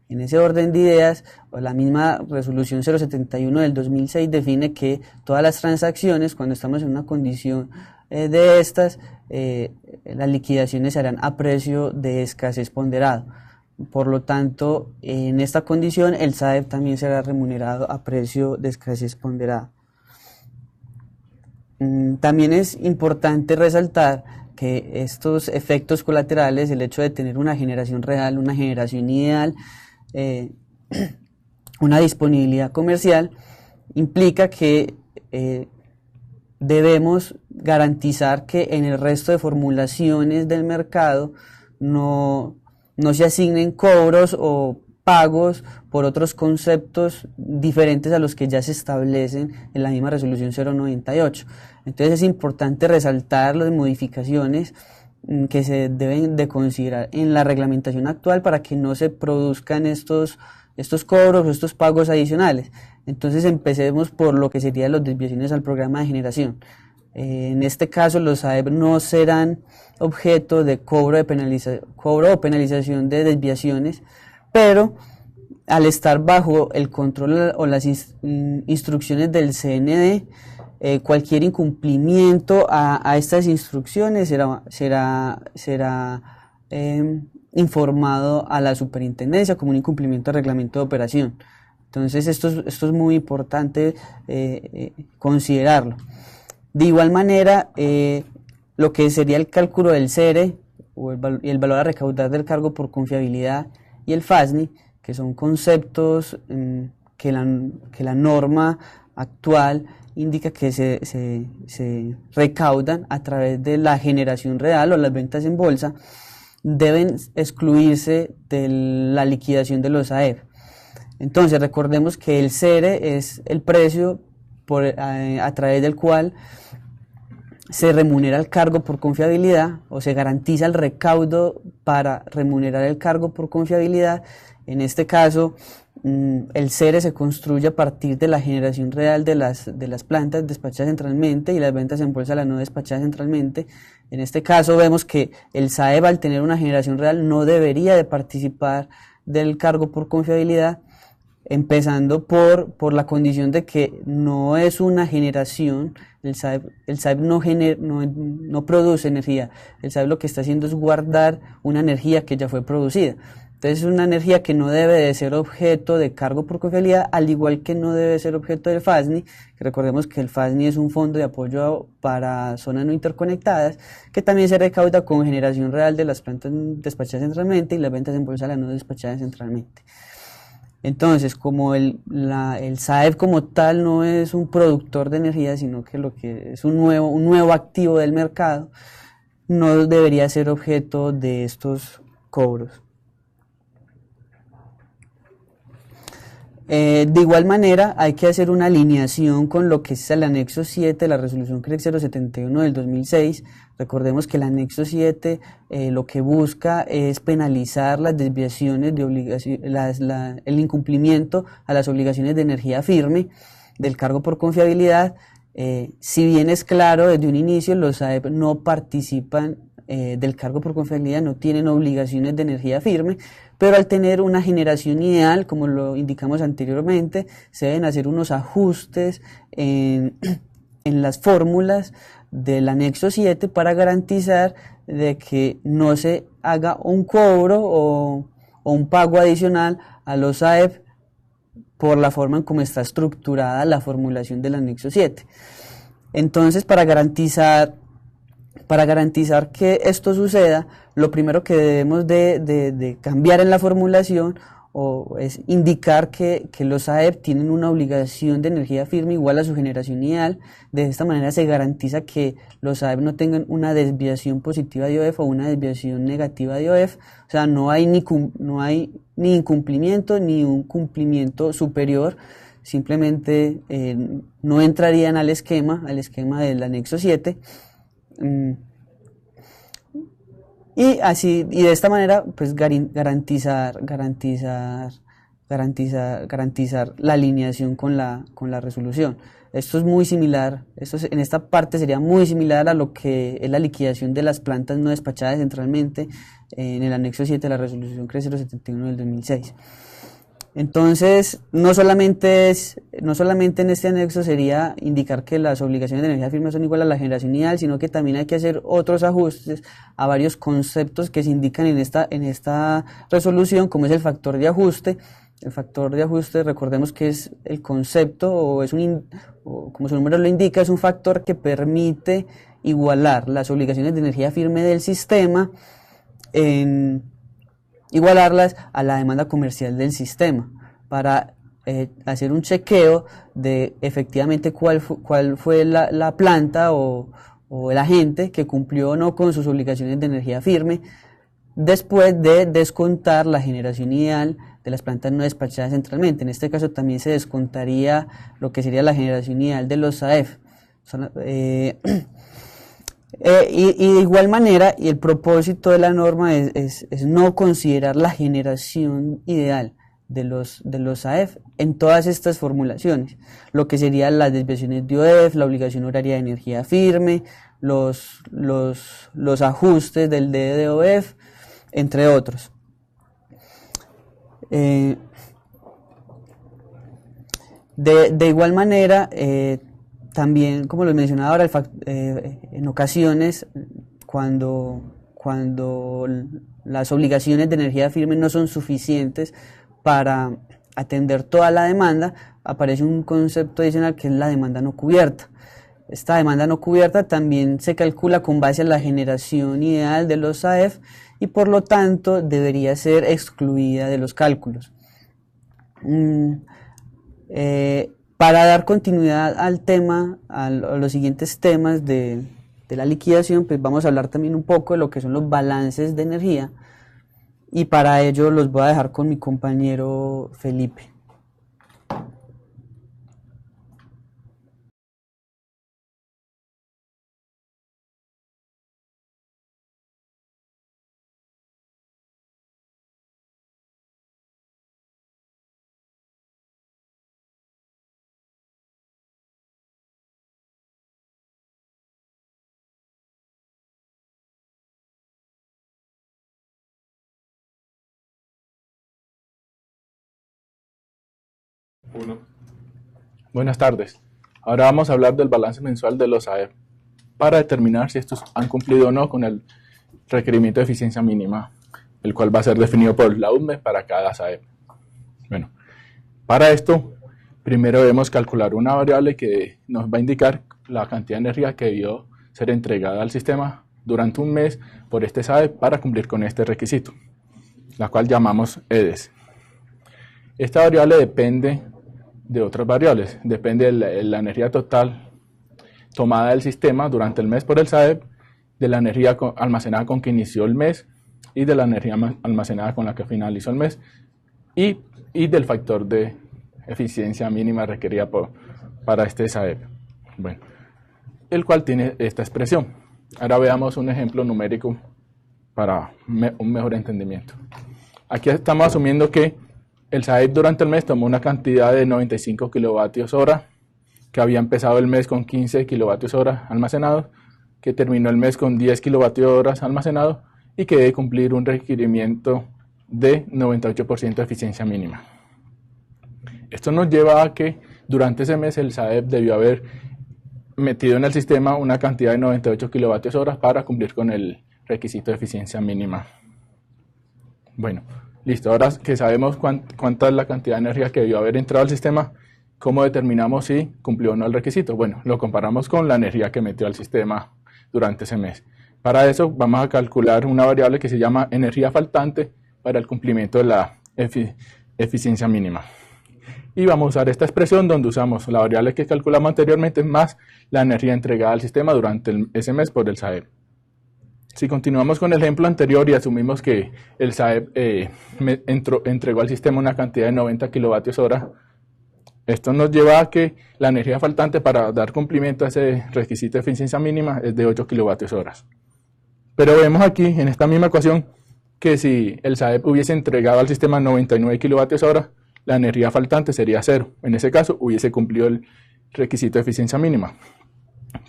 En ese orden de ideas, la misma resolución 071 del 2006 define que todas las transacciones, cuando estamos en una condición de estas, las liquidaciones se harán a precio de escasez ponderado. Por lo tanto, en esta condición, el SAEP también será remunerado a precio de escasez ponderado. También es importante resaltar que estos efectos colaterales, el hecho de tener una generación real, una generación ideal, una disponibilidad comercial, implica que debemos garantizar que en el resto de formulaciones del mercado no se asignen cobros o pagos por otros conceptos diferentes a los que ya se establecen en la misma resolución 098. Entonces es importante resaltar las modificaciones que se deben de considerar en la reglamentación actual para que no se produzcan estos cobros o estos pagos adicionales. Entonces empecemos por lo que serían las desviaciones al programa de generación. En este caso los SAEP no serán objeto de cobro o penalización de desviaciones, pero al estar bajo el control o las instrucciones del CND, cualquier incumplimiento a estas instrucciones será informado a la superintendencia como un incumplimiento del reglamento de operación. Entonces esto es muy importante considerarlo. De igual manera, lo que sería el cálculo del CERE y el valor a recaudar del cargo por confiabilidad y el FASNI, que son conceptos que la norma actual indica que se recaudan a través de la generación real o las ventas en bolsa, deben excluirse de la liquidación de los SAEP. Entonces recordemos que el CERE es el precio a través del cual se remunera el cargo por confiabilidad, o se garantiza el recaudo para remunerar el cargo por confiabilidad. En este caso, el CERE se construye a partir de la generación real de las plantas despachadas centralmente y las ventas en bolsa las no despachadas centralmente. En este caso vemos que el SAEP, al tener una generación real, no debería de participar del cargo por confiabilidad, empezando por la condición de que no es una generación, el SAEP no produce energía, el SAEP lo que está haciendo es guardar una energía que ya fue producida. Entonces es una energía que no debe de ser objeto de cargo por confiabilidad, al igual que no debe ser objeto del FASNI, que recordemos que el FASNI es un fondo de apoyo para zonas no interconectadas, que también se recauda con generación real de las plantas despachadas centralmente y las ventas en bolsa de las no despachadas centralmente. Entonces, como el SAEP como tal no es un productor de energía, sino que lo que es un nuevo activo del mercado, no debería ser objeto de estos cobros. De igual manera, hay que hacer una alineación con lo que es el anexo 7 de la resolución CREC 071 del 2006. Recordemos que el anexo 7 lo que busca es penalizar las desviaciones de obligación, el incumplimiento a las obligaciones de energía firme del cargo por confiabilidad. Si bien es claro, desde un inicio los SAEP no participan del cargo por confiabilidad, no tienen obligaciones de energía firme, pero al tener una generación ideal, como lo indicamos anteriormente, se deben hacer unos ajustes en las fórmulas del anexo 7 para garantizar de que no se haga un cobro o un pago adicional a los SAEP por la forma en cómo está estructurada la formulación del anexo 7. Entonces, para garantizar que esto suceda, lo primero que debemos de cambiar en la formulación es indicar que los SAEP tienen una obligación de energía firme igual a su generación ideal. De esta manera se garantiza que los SAEP no tengan una desviación positiva de IOF o una desviación negativa de IOF. O sea, no hay ni incumplimiento ni un cumplimiento superior. Simplemente no entrarían al esquema del anexo 7. Y de esta manera pues garantizar la alineación con la resolución. Esto es muy similar, en esta parte sería muy similar a lo que es la liquidación de las plantas no despachadas centralmente en el anexo 7 de la resolución CREC 071 del 2006. Entonces, no solamente en este anexo sería indicar que las obligaciones de energía firme son iguales a la generación ideal, sino que también hay que hacer otros ajustes a varios conceptos que se indican en esta resolución, como es el factor de ajuste. El factor de ajuste, recordemos que es el concepto, o como su nombre lo indica, es un factor que permite igualar las obligaciones de energía firme del sistema igualarlas a la demanda comercial del sistema para hacer un chequeo de efectivamente cuál fue la planta o el agente que cumplió o no con sus obligaciones de energía firme después de descontar la generación ideal de las plantas no despachadas centralmente. En este caso también se descontaría lo que sería la generación ideal de los SAEF. Y de igual manera, y el propósito de la norma es no considerar la generación ideal de los SAEF en todas estas formulaciones, lo que serían las desviaciones de IOF, la obligación horaria de energía firme, los ajustes del DDOF, entre otros. De igual manera, también, como lo mencionaba ahora, en ocasiones, cuando las obligaciones de energía firme no son suficientes para atender toda la demanda, aparece un concepto adicional que es la demanda no cubierta. Esta demanda no cubierta también se calcula con base a la generación ideal de los SAEF y por lo tanto debería ser excluida de los cálculos. Para dar continuidad al tema, a los siguientes temas de la liquidación, pues vamos a hablar también un poco de lo que son los balances de energía y para ello los voy a dejar con mi compañero Felipe. Uno. Buenas tardes. Ahora vamos a hablar del balance mensual de los AEP para determinar si estos han cumplido o no con el requerimiento de eficiencia mínima, el cual va a ser definido por la UDME para cada SAEP. Bueno, para esto, primero debemos calcular una variable que nos va a indicar la cantidad de energía que debió ser entregada al sistema durante un mes por este SAEP para cumplir con este requisito, la cual llamamos EDES. Esta variable depende de otras variables, depende de la energía total tomada del sistema durante el mes por el SAEP, de la energía almacenada con que inició el mes y de la energía almacenada con la que finalizó el mes y del factor de eficiencia mínima requerida para este SAEP. Bueno, el cual tiene esta expresión. Ahora veamos un ejemplo numérico para un mejor entendimiento. Aquí estamos asumiendo que el SAEP durante el mes tomó una cantidad de 95 kilovatios hora, que había empezado el mes con 15 kilovatios hora almacenados, que terminó el mes con 10 kilovatios horas almacenados y que debe cumplir un requerimiento de 98% de eficiencia mínima. Esto nos lleva a que durante ese mes el SAEP debió haber metido en el sistema una cantidad de 98 kilovatios horas para cumplir con el requisito de eficiencia mínima. Bueno, listo, ahora que sabemos cuánta es la cantidad de energía que debió haber entrado al sistema, ¿cómo determinamos si cumplió o no el requisito? Bueno, lo comparamos con la energía que metió al sistema durante ese mes. Para eso vamos a calcular una variable que se llama energía faltante para el cumplimiento de la eficiencia mínima. Y vamos a usar esta expresión donde usamos la variable que calculamos anteriormente más la energía entregada al sistema durante ese mes por el SAEP. Si continuamos con el ejemplo anterior y asumimos que el SAEP entregó al sistema una cantidad de 90 kilovatios hora, esto nos lleva a que la energía faltante para dar cumplimiento a ese requisito de eficiencia mínima es de 8 kilovatios horas. Pero vemos aquí en esta misma ecuación que si el SAEP hubiese entregado al sistema 99 kilovatios hora, la energía faltante sería 0. En ese caso hubiese cumplido el requisito de eficiencia mínima.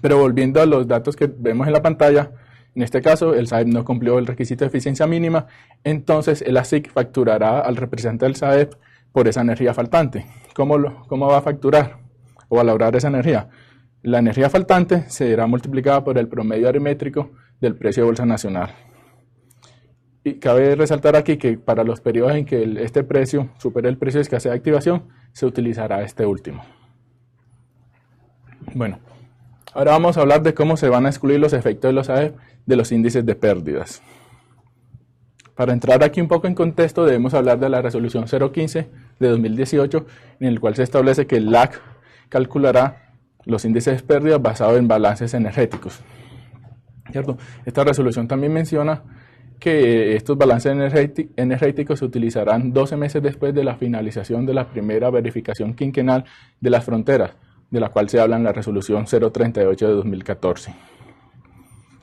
Pero volviendo a los datos que vemos en la pantalla, en este caso, el SAEP no cumplió el requisito de eficiencia mínima, entonces el ASIC facturará al representante del SAEP por esa energía faltante. ¿Cómo va a facturar o valorar esa energía? La energía faltante será multiplicada por el promedio aritmétrico del precio de bolsa nacional. Y cabe resaltar aquí que para los periodos en que este precio supere el precio de escasez de activación, se utilizará este último. Bueno, ahora vamos a hablar de cómo se van a excluir los efectos de los AEP de los índices de pérdidas. Para entrar aquí un poco en contexto, debemos hablar de la resolución 015 de 2018, en el cual se establece que el LAC calculará los índices de pérdidas basados en balances energéticos. ¿Cierto? Esta resolución también menciona que estos balances energéticos se utilizarán 12 meses después de la finalización de la primera verificación quinquenal de las fronteras, de la cual se habla en la resolución 038 de 2014.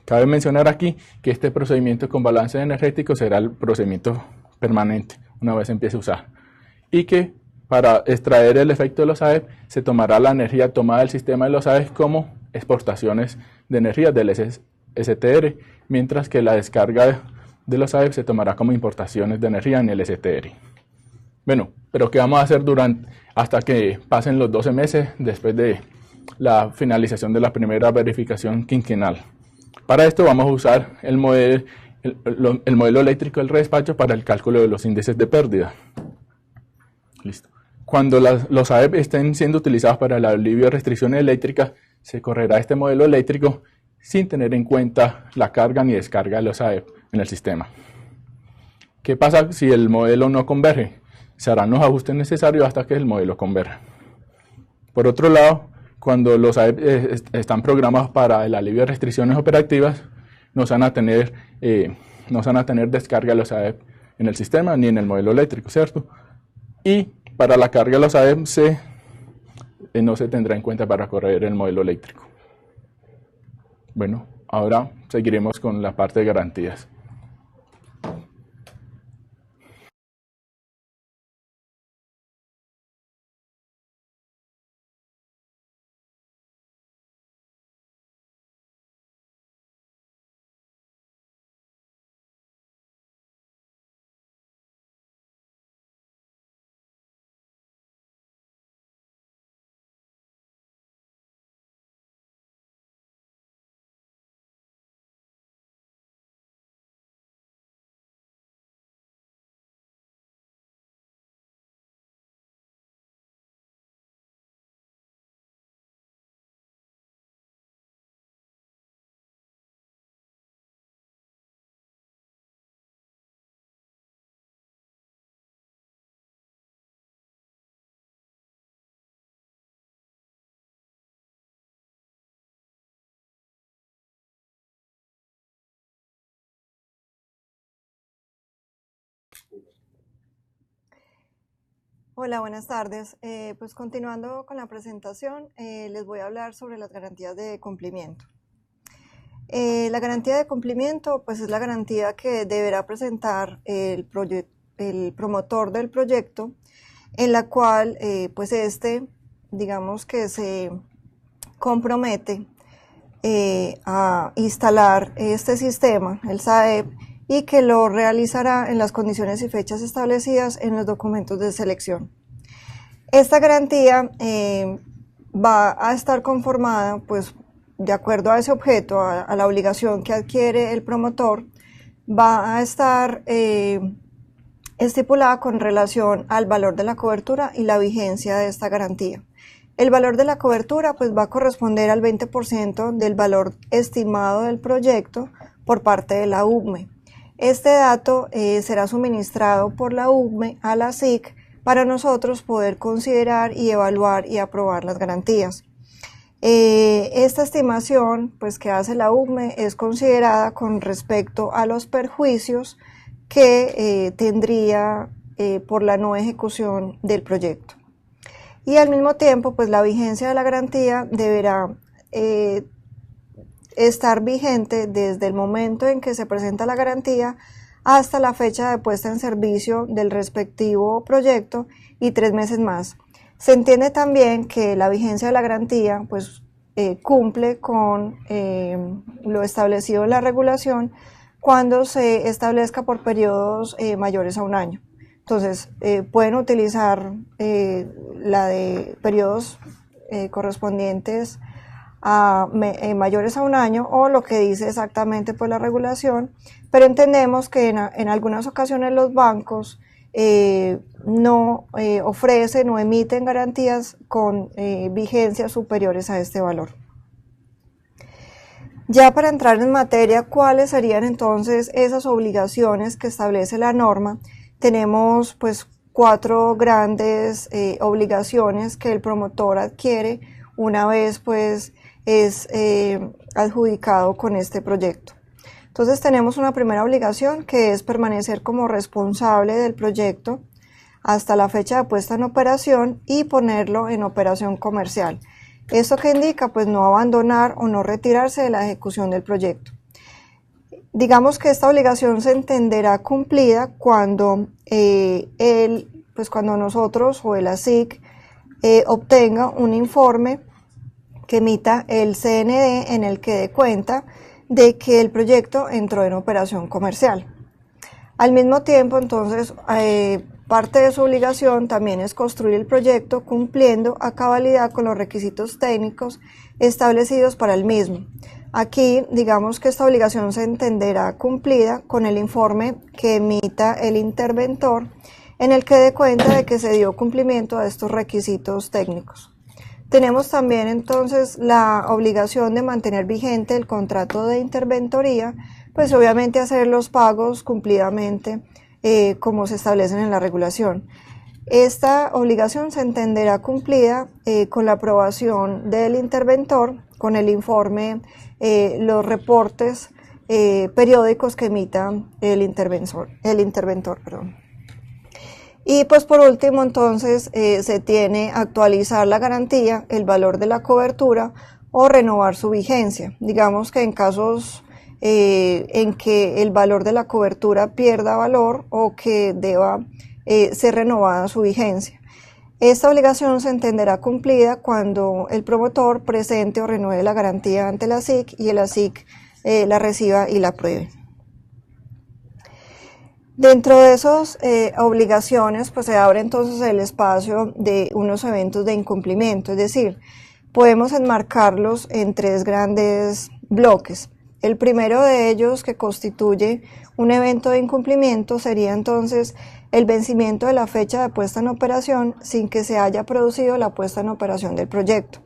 Cabe mencionar aquí que este procedimiento con balances energéticos será el procedimiento permanente una vez se empiece a usar y que para extraer el efecto de los AEP se tomará la energía tomada del sistema de los AEP como exportaciones de energía del STR, mientras que la descarga de los AEP se tomará como importaciones de energía en el STR. Bueno, pero ¿qué vamos a hacer hasta que pasen los 12 meses después de la finalización de la primera verificación quinquenal? Para esto vamos a usar el modelo eléctrico del redespacho para el cálculo de los índices de pérdida. Listo. Cuando los AEP estén siendo utilizados para el alivio de restricciones eléctricas, se correrá este modelo eléctrico sin tener en cuenta la carga ni descarga de los AEP en el sistema. ¿Qué pasa si el modelo no converge? Se harán los ajustes necesarios hasta que el modelo converja. Por otro lado, cuando los AEP están programados para el alivio de restricciones operativas, no se van a tener descarga de los AEP en el sistema ni en el modelo eléctrico, ¿cierto? Y para la carga de los AEP no se tendrá en cuenta para correr el modelo eléctrico. Bueno, ahora seguiremos con la parte de garantías. Hola, buenas tardes. Pues continuando con la presentación, les voy a hablar sobre las garantías de cumplimiento. La garantía de cumplimiento pues es la garantía que deberá presentar el promotor del proyecto, en la cual pues digamos que se compromete a instalar este sistema, el SAEP, y que lo realizará en las condiciones y fechas establecidas en los documentos de selección. Esta garantía va a estar conformada, pues, de acuerdo a ese objeto, a la obligación que adquiere el promotor, va a estar estipulada con relación al valor de la cobertura y la vigencia de esta garantía. El valor de la cobertura pues va a corresponder al 20% del valor estimado del proyecto por parte de la UCME. Este dato será suministrado por la UCME a la SIC para nosotros poder considerar y evaluar y aprobar las garantías. Esta estimación pues, que hace la UCME es considerada con respecto a los perjuicios que tendría por la no ejecución del proyecto. Y al mismo tiempo, pues la vigencia de la garantía deberá estar vigente desde el momento en que se presenta la garantía hasta la fecha de puesta en servicio del respectivo proyecto y 3 meses más. Se entiende también que la vigencia de la garantía pues, cumple con lo establecido en la regulación cuando se establezca por periodos mayores a 1 año. Entonces, pueden utilizar la de periodos correspondientes a mayores a 1 año o lo que dice exactamente pues, la regulación, pero entendemos que en algunas ocasiones los bancos no ofrecen o emiten garantías con vigencias superiores a este valor. Ya para entrar en materia, ¿cuáles serían entonces esas obligaciones que establece la norma? Tenemos pues 4 grandes obligaciones que el promotor adquiere una vez pues es adjudicado con este proyecto. Entonces tenemos una primera obligación que es permanecer como responsable del proyecto hasta la fecha de puesta en operación y ponerlo en operación comercial. ¿Esto qué indica? Pues no abandonar o no retirarse de la ejecución del proyecto. Digamos que esta obligación se entenderá cumplida cuando cuando nosotros o el ASIC obtenga un informe que emita el CND en el que dé cuenta de que el proyecto entró en operación comercial. Al mismo tiempo, entonces, parte de su obligación también es construir el proyecto cumpliendo a cabalidad con los requisitos técnicos establecidos para el mismo. Aquí, digamos que esta obligación se entenderá cumplida con el informe que emita el interventor en el que dé cuenta de que se dio cumplimiento a estos requisitos técnicos. Tenemos también entonces la obligación de mantener vigente el contrato de interventoría, pues obviamente hacer los pagos cumplidamente como se establecen en la regulación. Esta obligación se entenderá cumplida con la aprobación del interventor, con el informe, los reportes periódicos que emita el interventor. Y pues por último entonces se tiene actualizar la garantía, el valor de la cobertura o renovar su vigencia. Digamos que en casos en que el valor de la cobertura pierda valor o que deba ser renovada su vigencia. Esta obligación se entenderá cumplida cuando el promotor presente o renueve la garantía ante la SIC y el ASIC la reciba y la apruebe. Dentro de esas obligaciones, pues se abre entonces el espacio de unos eventos de incumplimiento, es decir, podemos enmarcarlos en 3 grandes bloques. El primero de ellos, que constituye un evento de incumplimiento, sería entonces el vencimiento de la fecha de puesta en operación sin que se haya producido la puesta en operación del proyecto.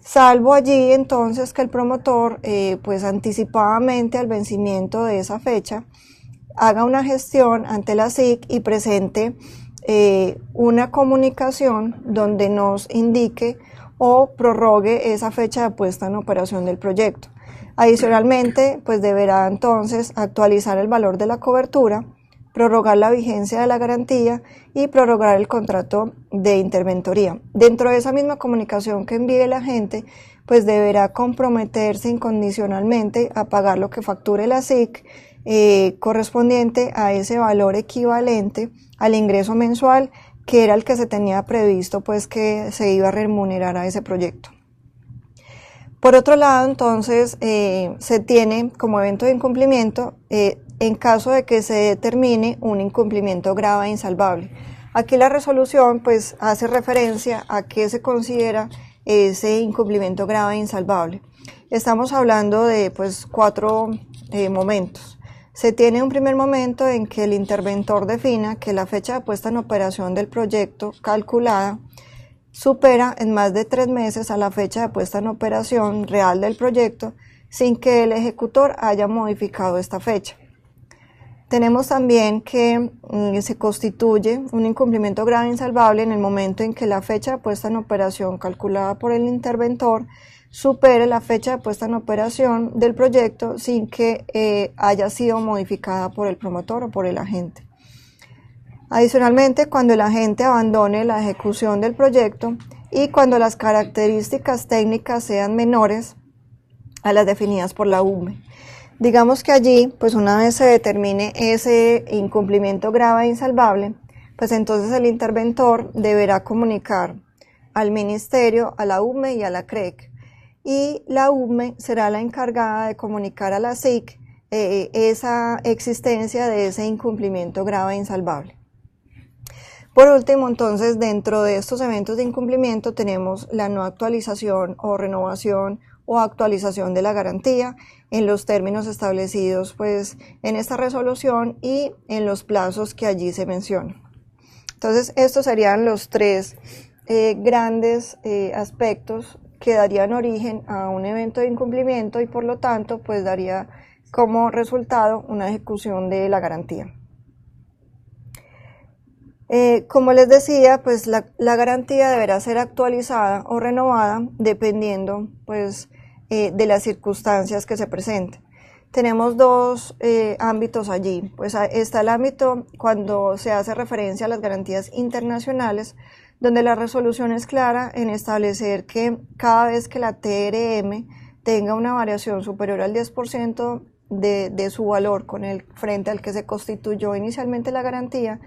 Salvo allí entonces que el promotor, pues anticipadamente al vencimiento de esa fecha, haga una gestión ante la SIC y presente una comunicación donde nos indique o prorrogue esa fecha de puesta en operación del proyecto. Adicionalmente, pues deberá entonces actualizar el valor de la cobertura prorrogar la vigencia de la garantía y prorrogar el contrato de interventoría. Dentro de esa misma comunicación que envíe el agente, pues deberá comprometerse incondicionalmente a pagar lo que facture la SIC correspondiente a ese valor equivalente al ingreso mensual que era el que se tenía previsto, pues que se iba a remunerar a ese proyecto. Por otro lado, entonces, se tiene como evento de incumplimiento en caso de que se determine un incumplimiento grave e insalvable. Aquí la resolución pues hace referencia a qué se considera ese incumplimiento grave e insalvable. Estamos hablando de pues 4 momentos. Se tiene un primer momento en que el interventor defina que la fecha de puesta en operación del proyecto calculada supera en más de 3 meses a la fecha de puesta en operación real del proyecto sin que el ejecutor haya modificado esta fecha. Tenemos también que se constituye un incumplimiento grave e insalvable en el momento en que la fecha de puesta en operación calculada por el interventor supere la fecha de puesta en operación del proyecto sin que haya sido modificada por el promotor o por el agente. Adicionalmente, cuando el agente abandone la ejecución del proyecto y cuando las características técnicas sean menores a las definidas por la UME. Digamos que allí, pues una vez se determine ese incumplimiento grave e insalvable, pues entonces el interventor deberá comunicar al Ministerio, a la UME y a la CREC. Y la UME será la encargada de comunicar a la SIC esa existencia de ese incumplimiento grave e insalvable. Por último, entonces, dentro de estos eventos de incumplimiento tenemos la no actualización o renovación o actualización de la garantía en los términos establecidos pues, en esta resolución y en los plazos que allí se mencionan. Entonces, estos serían los 3 grandes aspectos que darían origen a un evento de incumplimiento y por lo tanto pues daría como resultado una ejecución de la garantía. Como les decía, pues la garantía deberá ser actualizada o renovada dependiendo pues de las circunstancias que se presenten. Tenemos 2 ámbitos allí, pues está el ámbito cuando se hace referencia a las garantías internacionales, donde la resolución es clara en establecer que cada vez que la TRM tenga una variación superior al 10% de su valor frente al que se constituyó inicialmente la garantía,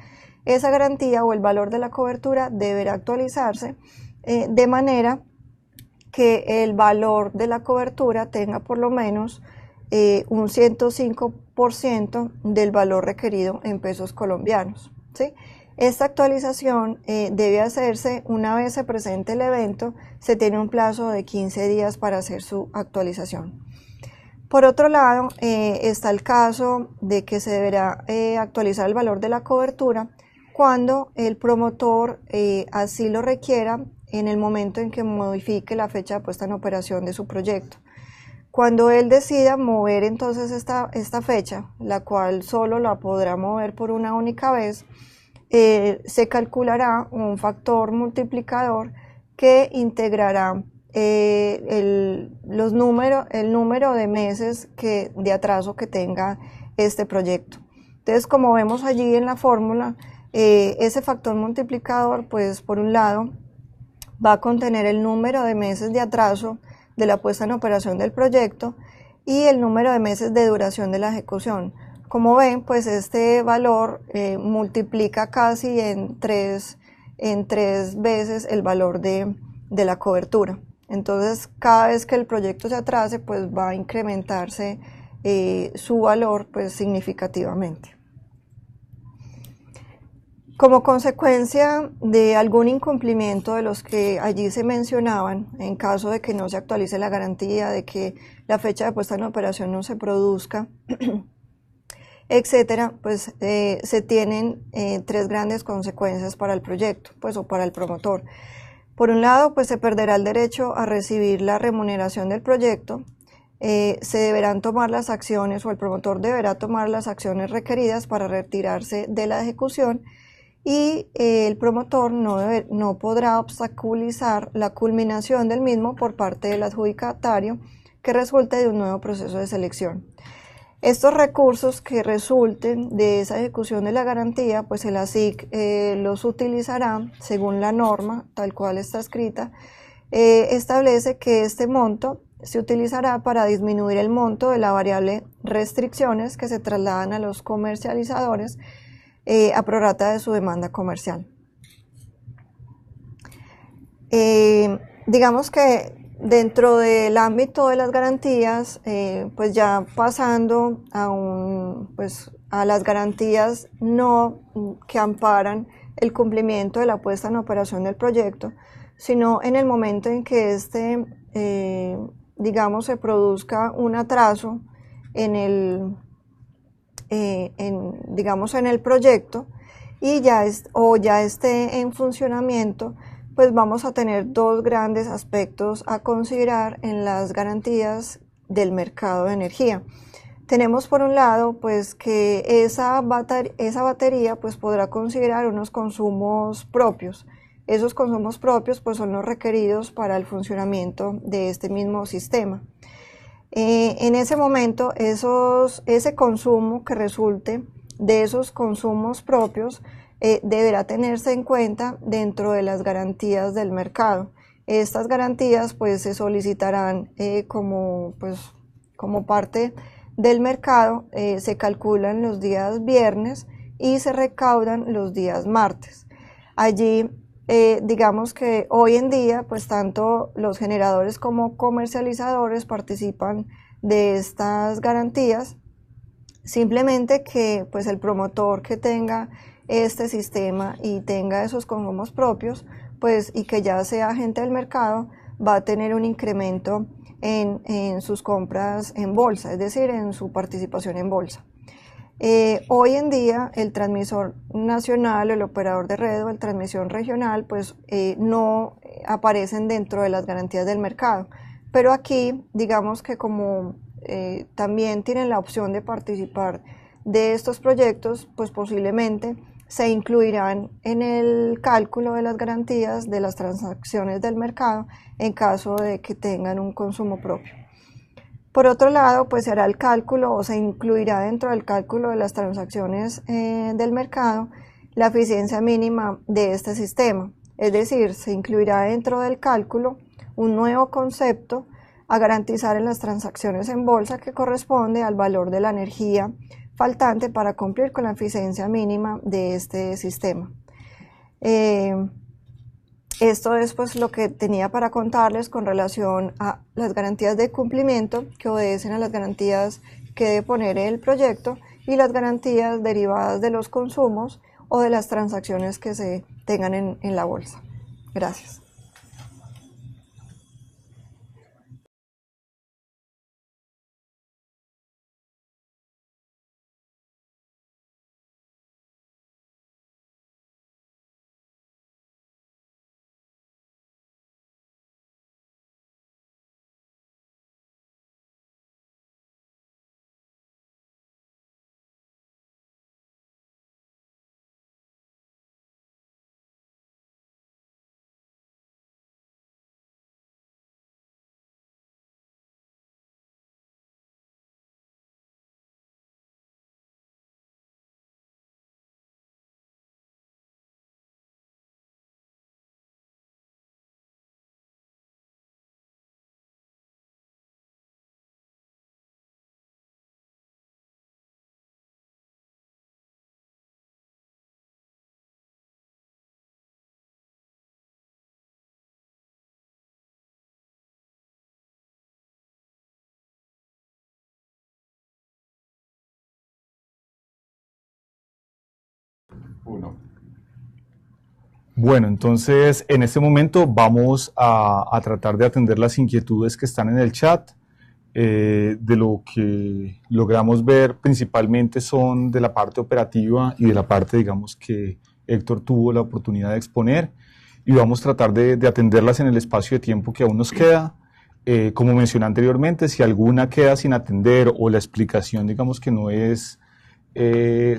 esa garantía o el valor de la cobertura deberá actualizarse de manera que el valor de la cobertura tenga por lo menos un 105% del valor requerido en pesos colombianos, ¿sí? Esta actualización debe hacerse una vez se presente el evento, se tiene un plazo de 15 días para hacer su actualización. Por otro lado, está el caso de que se deberá actualizar el valor de la cobertura cuando el promotor así lo requiera en el momento en que modifique la fecha de puesta en operación de su proyecto. Cuando él decida mover entonces esta fecha, la cual solo la podrá mover por una única vez, se calculará un factor multiplicador que integrará el número de meses de atraso que tenga este proyecto. Entonces, como vemos allí en la fórmula, ese factor multiplicador, pues por un lado, va a contener el número de meses de atraso de la puesta en operación del proyecto y el número de meses de duración de la ejecución. Como ven, pues este valor multiplica casi en tres veces el valor de la cobertura. Entonces, cada vez que el proyecto se atrase, pues va a incrementarse su valor pues, significativamente. Como consecuencia de algún incumplimiento de los que allí se mencionaban, en caso de que no se actualice la garantía, de que la fecha de puesta en operación no se produzca, etcétera, pues se tienen 3 grandes consecuencias para el proyecto, pues o para el promotor. Por un lado, pues se perderá el derecho a recibir la remuneración del proyecto, se deberán tomar las acciones o el promotor deberá tomar las acciones requeridas para retirarse de la ejecución y el promotor no podrá obstaculizar la culminación del mismo por parte del adjudicatario que resulte de un nuevo proceso de selección. Estos recursos que resulten de esa ejecución de la garantía, pues el ASIC los utilizará según la norma, tal cual está escrita. Establece que este monto se utilizará para disminuir el monto de la variable restricciones que se trasladan a los comercializadores a prorrata de su demanda comercial. Digamos que dentro del ámbito de las garantías, pues ya pasando a las garantías no que amparan el cumplimiento de la puesta en operación del proyecto, sino en el momento en que digamos, se produzca un atraso en el proyecto y ya esté en funcionamiento, pues vamos a tener dos grandes aspectos a considerar en las garantías del mercado de energía. Tenemos por un lado pues que esa batería pues podrá considerar unos consumos propios. Esos consumos propios pues son los requeridos para el funcionamiento de este mismo sistema. En ese momento ese consumo que resulte de esos consumos propios deberá tenerse en cuenta dentro de las garantías del mercado. Estas garantías pues se solicitarán como parte del mercado, se calculan los días viernes y se recaudan los días martes. Allí digamos que hoy en día pues tanto los generadores como comercializadores participan de estas garantías, simplemente que pues el promotor que tenga este sistema y tenga esos consumos propios, pues y que ya sea agente del mercado, va a tener un incremento en sus compras en bolsa, es decir, en su participación en bolsa. Hoy en día el transmisor nacional, el operador de red o el transmisión regional, pues no aparecen dentro de las garantías del mercado, pero aquí digamos que como también tienen la opción de participar de estos proyectos, pues posiblemente se incluirán en el cálculo de las garantías de las transacciones del mercado en caso de que tengan un consumo propio. Por otro lado, pues se hará el cálculo o se incluirá dentro del cálculo de las transacciones del mercado la eficiencia mínima de este sistema, es decir, se incluirá dentro del cálculo un nuevo concepto a garantizar en las transacciones en bolsa que corresponde al valor de la energía faltante para cumplir con la eficiencia mínima de este sistema. Esto es pues lo que tenía para contarles con relación a las garantías de cumplimiento que obedecen a las garantías que debe poner el proyecto y las garantías derivadas de los consumos o de las transacciones que se tengan en la bolsa. Gracias. Bueno, entonces en este momento vamos a tratar de atender las inquietudes que están en el chat. De lo que logramos ver principalmente son de la parte operativa y de la parte, digamos, que Héctor tuvo la oportunidad de exponer, y vamos a tratar de atenderlas en el espacio de tiempo que aún nos queda. Como mencioné anteriormente, si alguna queda sin atender o la explicación, digamos, que no es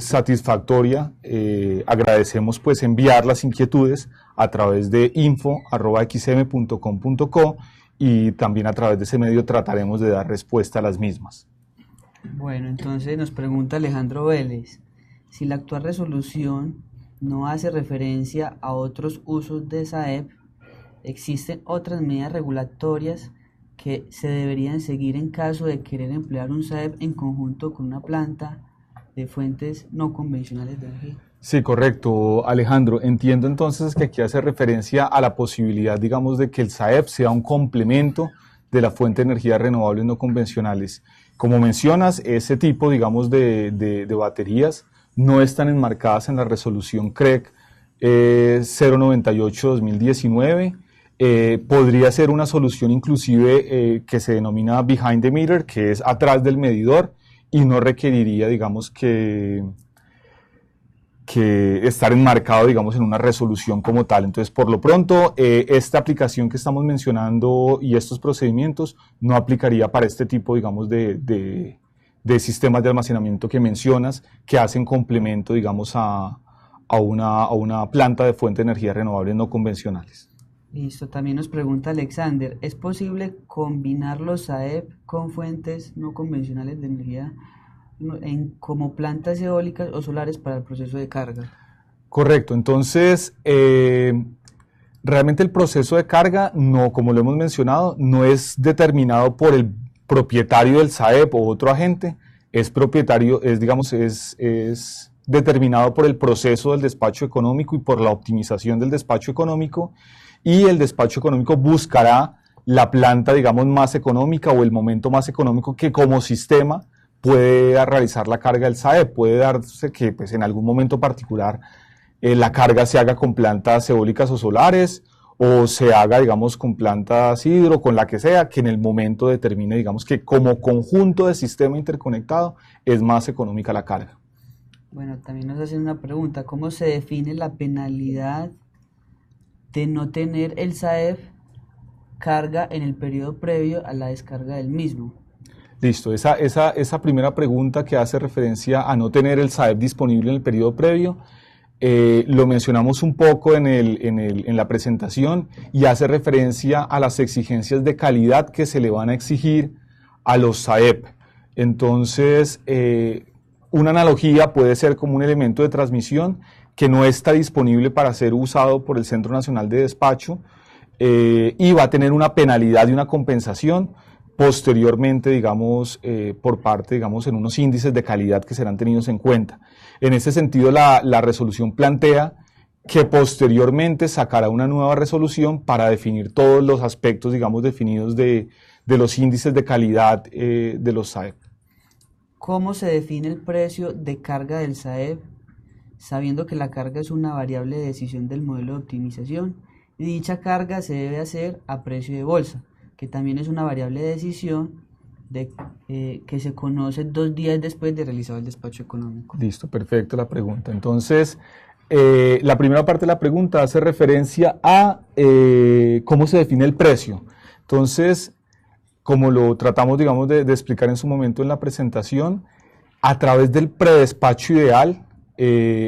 satisfactoria, agradecemos pues enviar las inquietudes a través de info@xm.com.co y también a través de ese medio trataremos de dar respuesta a las mismas. Bueno, entonces nos pregunta Alejandro Vélez, si la actual resolución no hace referencia a otros usos de SAEP, ¿existen otras medidas regulatorias que se deberían seguir en caso de querer emplear un SAEP en conjunto con una planta de fuentes no convencionales de energía? Sí, correcto, Alejandro. Entiendo entonces que aquí hace referencia a la posibilidad, digamos, de que el SAEP sea un complemento de la fuente de energías renovables no convencionales. Como mencionas, ese tipo, digamos, de baterías no están enmarcadas en la resolución CREC 098-2019. Podría ser una solución inclusive que se denomina behind the meter, que es atrás del medidor, y no requeriría, digamos, que estar enmarcado, digamos, en una resolución como tal. Entonces, por lo pronto, esta aplicación que estamos mencionando y estos procedimientos no aplicaría para este tipo, digamos, de sistemas de almacenamiento que mencionas, que hacen complemento, digamos, a una planta de fuente de energía renovables no convencionales. Listo, también nos pregunta Alexander, ¿es posible combinar los SAEP con fuentes no convencionales de energía como plantas eólicas o solares para el proceso de carga? Correcto, entonces realmente el proceso de carga, no, como lo hemos mencionado, no es determinado por el propietario del SAEP o otro agente, es determinado por el proceso del despacho económico y por la optimización del despacho económico, y el despacho económico buscará la planta, digamos, más económica o el momento más económico que como sistema puede realizar la carga del SAEP. Puede darse que pues, en algún momento particular la carga se haga con plantas eólicas o solares, o se haga, digamos, con plantas hidro, con la que sea, que en el momento determine, digamos, que como conjunto de sistema interconectado es más económica la carga. Bueno, también nos hacen una pregunta, ¿cómo se define la penalidad de no tener el SAEP carga en el periodo previo a la descarga del mismo? Listo, esa primera pregunta que hace referencia a no tener el SAEP disponible en el periodo previo, lo mencionamos un poco en la presentación y hace referencia a las exigencias de calidad que se le van a exigir a los SAEP. Entonces, una analogía puede ser como un elemento de transmisión que no está disponible para ser usado por el Centro Nacional de Despacho y va a tener una penalidad y una compensación posteriormente, digamos, por parte, digamos, en unos índices de calidad que serán tenidos en cuenta. En ese sentido, la resolución plantea que posteriormente sacará una nueva resolución para definir todos los aspectos, digamos, definidos de los índices de calidad de los SAEP. ¿Cómo se define el precio de carga del SAEP, sabiendo que la carga es una variable de decisión del modelo de optimización y dicha carga se debe hacer a precio de bolsa, que también es una variable de decisión que se conoce 2 días después de realizado el despacho económico? Listo, perfecto la pregunta. Entonces, la primera parte de la pregunta hace referencia a cómo se define el precio. Entonces, como lo tratamos, digamos, de explicar en su momento en la presentación, a través del predespacho ideal,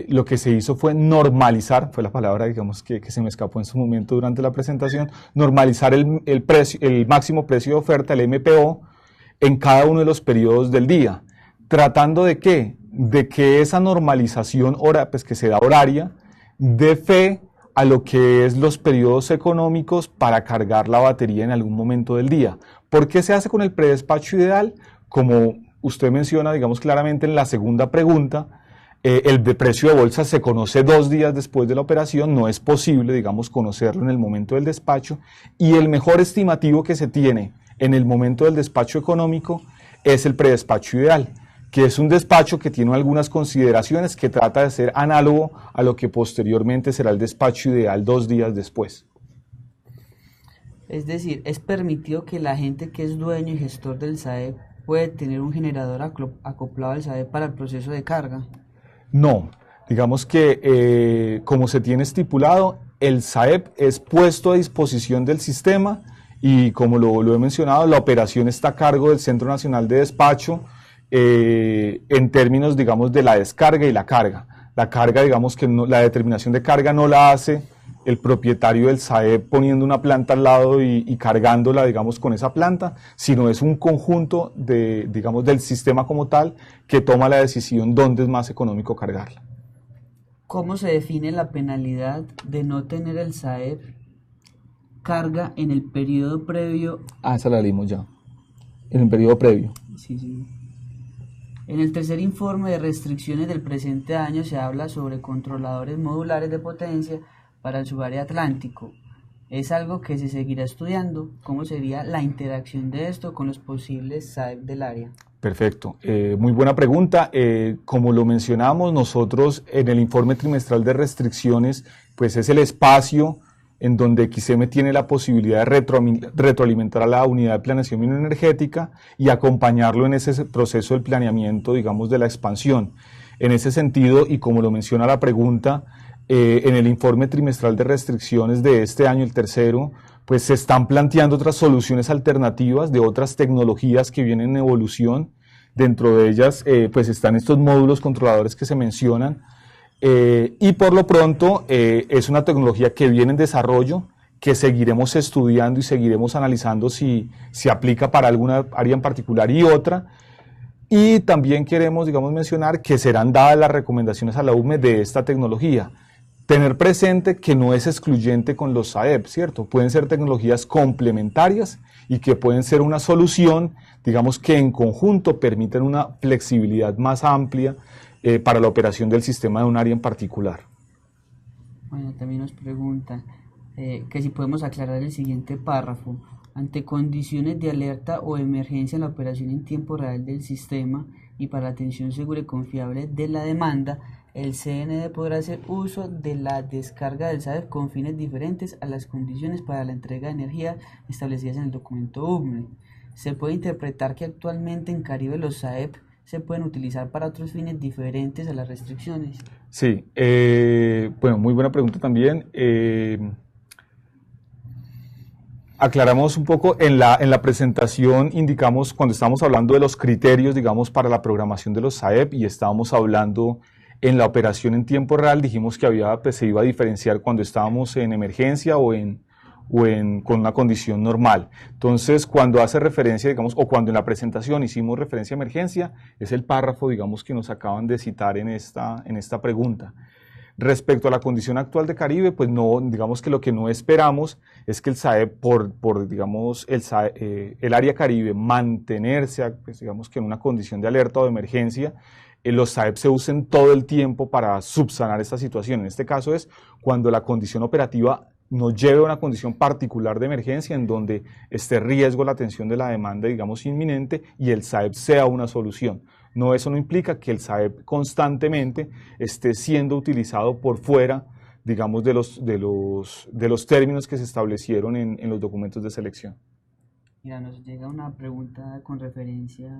lo que se hizo fue normalizar, fue la palabra, digamos, que se me escapó en su momento durante la presentación, normalizar el máximo precio de oferta, el MPO, en cada uno de los periodos del día. ¿Tratando de qué? De que esa normalización pues, que se da horaria dé fe a lo que es los periodos económicos para cargar la batería en algún momento del día. ¿Por qué se hace con el predespacho ideal? Como usted menciona, digamos, claramente en la segunda pregunta, el de precio de bolsa se conoce 2 días después de la operación, no es posible, digamos, conocerlo en el momento del despacho, y el mejor estimativo que se tiene en el momento del despacho económico es el predespacho ideal, que es un despacho que tiene algunas consideraciones que trata de ser análogo a lo que posteriormente será el despacho ideal 2 días después. Es decir, ¿es permitido que la gente que es dueño y gestor del SAEP puede tener un generador acoplado al SAEP para el proceso de carga? No, digamos que como se tiene estipulado, el SAEP es puesto a disposición del sistema y como lo he mencionado, la operación está a cargo del Centro Nacional de Despacho en términos, digamos, de la descarga y la carga. La carga, digamos que no, la determinación de carga no la hace el propietario del SAEP poniendo una planta al lado y cargándola, digamos, con esa planta, sino es un conjunto de, digamos, del sistema como tal que toma la decisión dónde es más económico cargarla. ¿Cómo se define la penalidad de no tener el SAEP carga en el periodo previo? Esa la leímos ya, en el periodo previo. Sí, sí. En el tercer informe de restricciones del presente año se habla sobre controladores modulares de potencia para el subárea Atlántico. ¿Es algo que se seguirá estudiando? ¿Cómo sería la interacción de esto con los posibles SAEP del área? Perfecto, muy buena pregunta. Como lo mencionamos, nosotros en el informe trimestral de restricciones, pues es el espacio en donde XM tiene la posibilidad de retroalimentar a la unidad de planeación minoenergética y acompañarlo en ese proceso del planeamiento, digamos, de la expansión. En ese sentido, y como lo menciona la pregunta, en el informe trimestral de restricciones de este año, el tercero, pues se están planteando otras soluciones alternativas de otras tecnologías que vienen en evolución. Dentro de ellas, pues están estos módulos controladores que se mencionan, y por lo pronto es una tecnología que viene en desarrollo, que seguiremos estudiando y seguiremos analizando si se aplica para alguna área en particular y otra. Y también queremos, digamos, mencionar que serán dadas las recomendaciones a la UME de esta tecnología. Tener presente que no es excluyente con los SAEP, ¿cierto? Pueden ser tecnologías complementarias y que pueden ser una solución, digamos, que en conjunto permiten una flexibilidad más amplia para la operación del sistema de un área en particular. Bueno, también nos preguntan que si podemos aclarar el siguiente párrafo. Ante condiciones de alerta o emergencia en la operación en tiempo real del sistema y para la atención segura y confiable de la demanda, el CND podrá hacer uso de la descarga del SAEP con fines diferentes a las condiciones para la entrega de energía establecidas en el documento UMNE. Se puede interpretar que actualmente en Caribe los SAEP se pueden utilizar para otros fines diferentes a las restricciones. Sí, bueno, muy buena pregunta también. Aclaramos un poco, en la presentación indicamos, cuando estábamos hablando de los criterios, digamos, para la programación de los SAEP y estábamos hablando en la operación en tiempo real, dijimos que pues, se iba a diferenciar cuando estábamos en emergencia o con una condición normal. Entonces, cuando hace referencia, digamos, o cuando en la presentación hicimos referencia a emergencia, es el párrafo, digamos, que nos acaban de citar en esta pregunta. Respecto a la condición actual de Caribe, pues no, digamos que lo que no esperamos es que el SAEP, digamos, el área Caribe mantenerse, pues, digamos, que en una condición de alerta o de emergencia, los SAEP se usen todo el tiempo para subsanar esta situación. En este caso es cuando la condición operativa nos lleve a una condición particular de emergencia en donde esté riesgo la atención de la demanda, digamos, inminente, y el SAEP sea una solución. No, eso no implica que el SAEP constantemente esté siendo utilizado por fuera, digamos, de los términos que se establecieron en los documentos de selección. Mira, nos llega una pregunta con referencia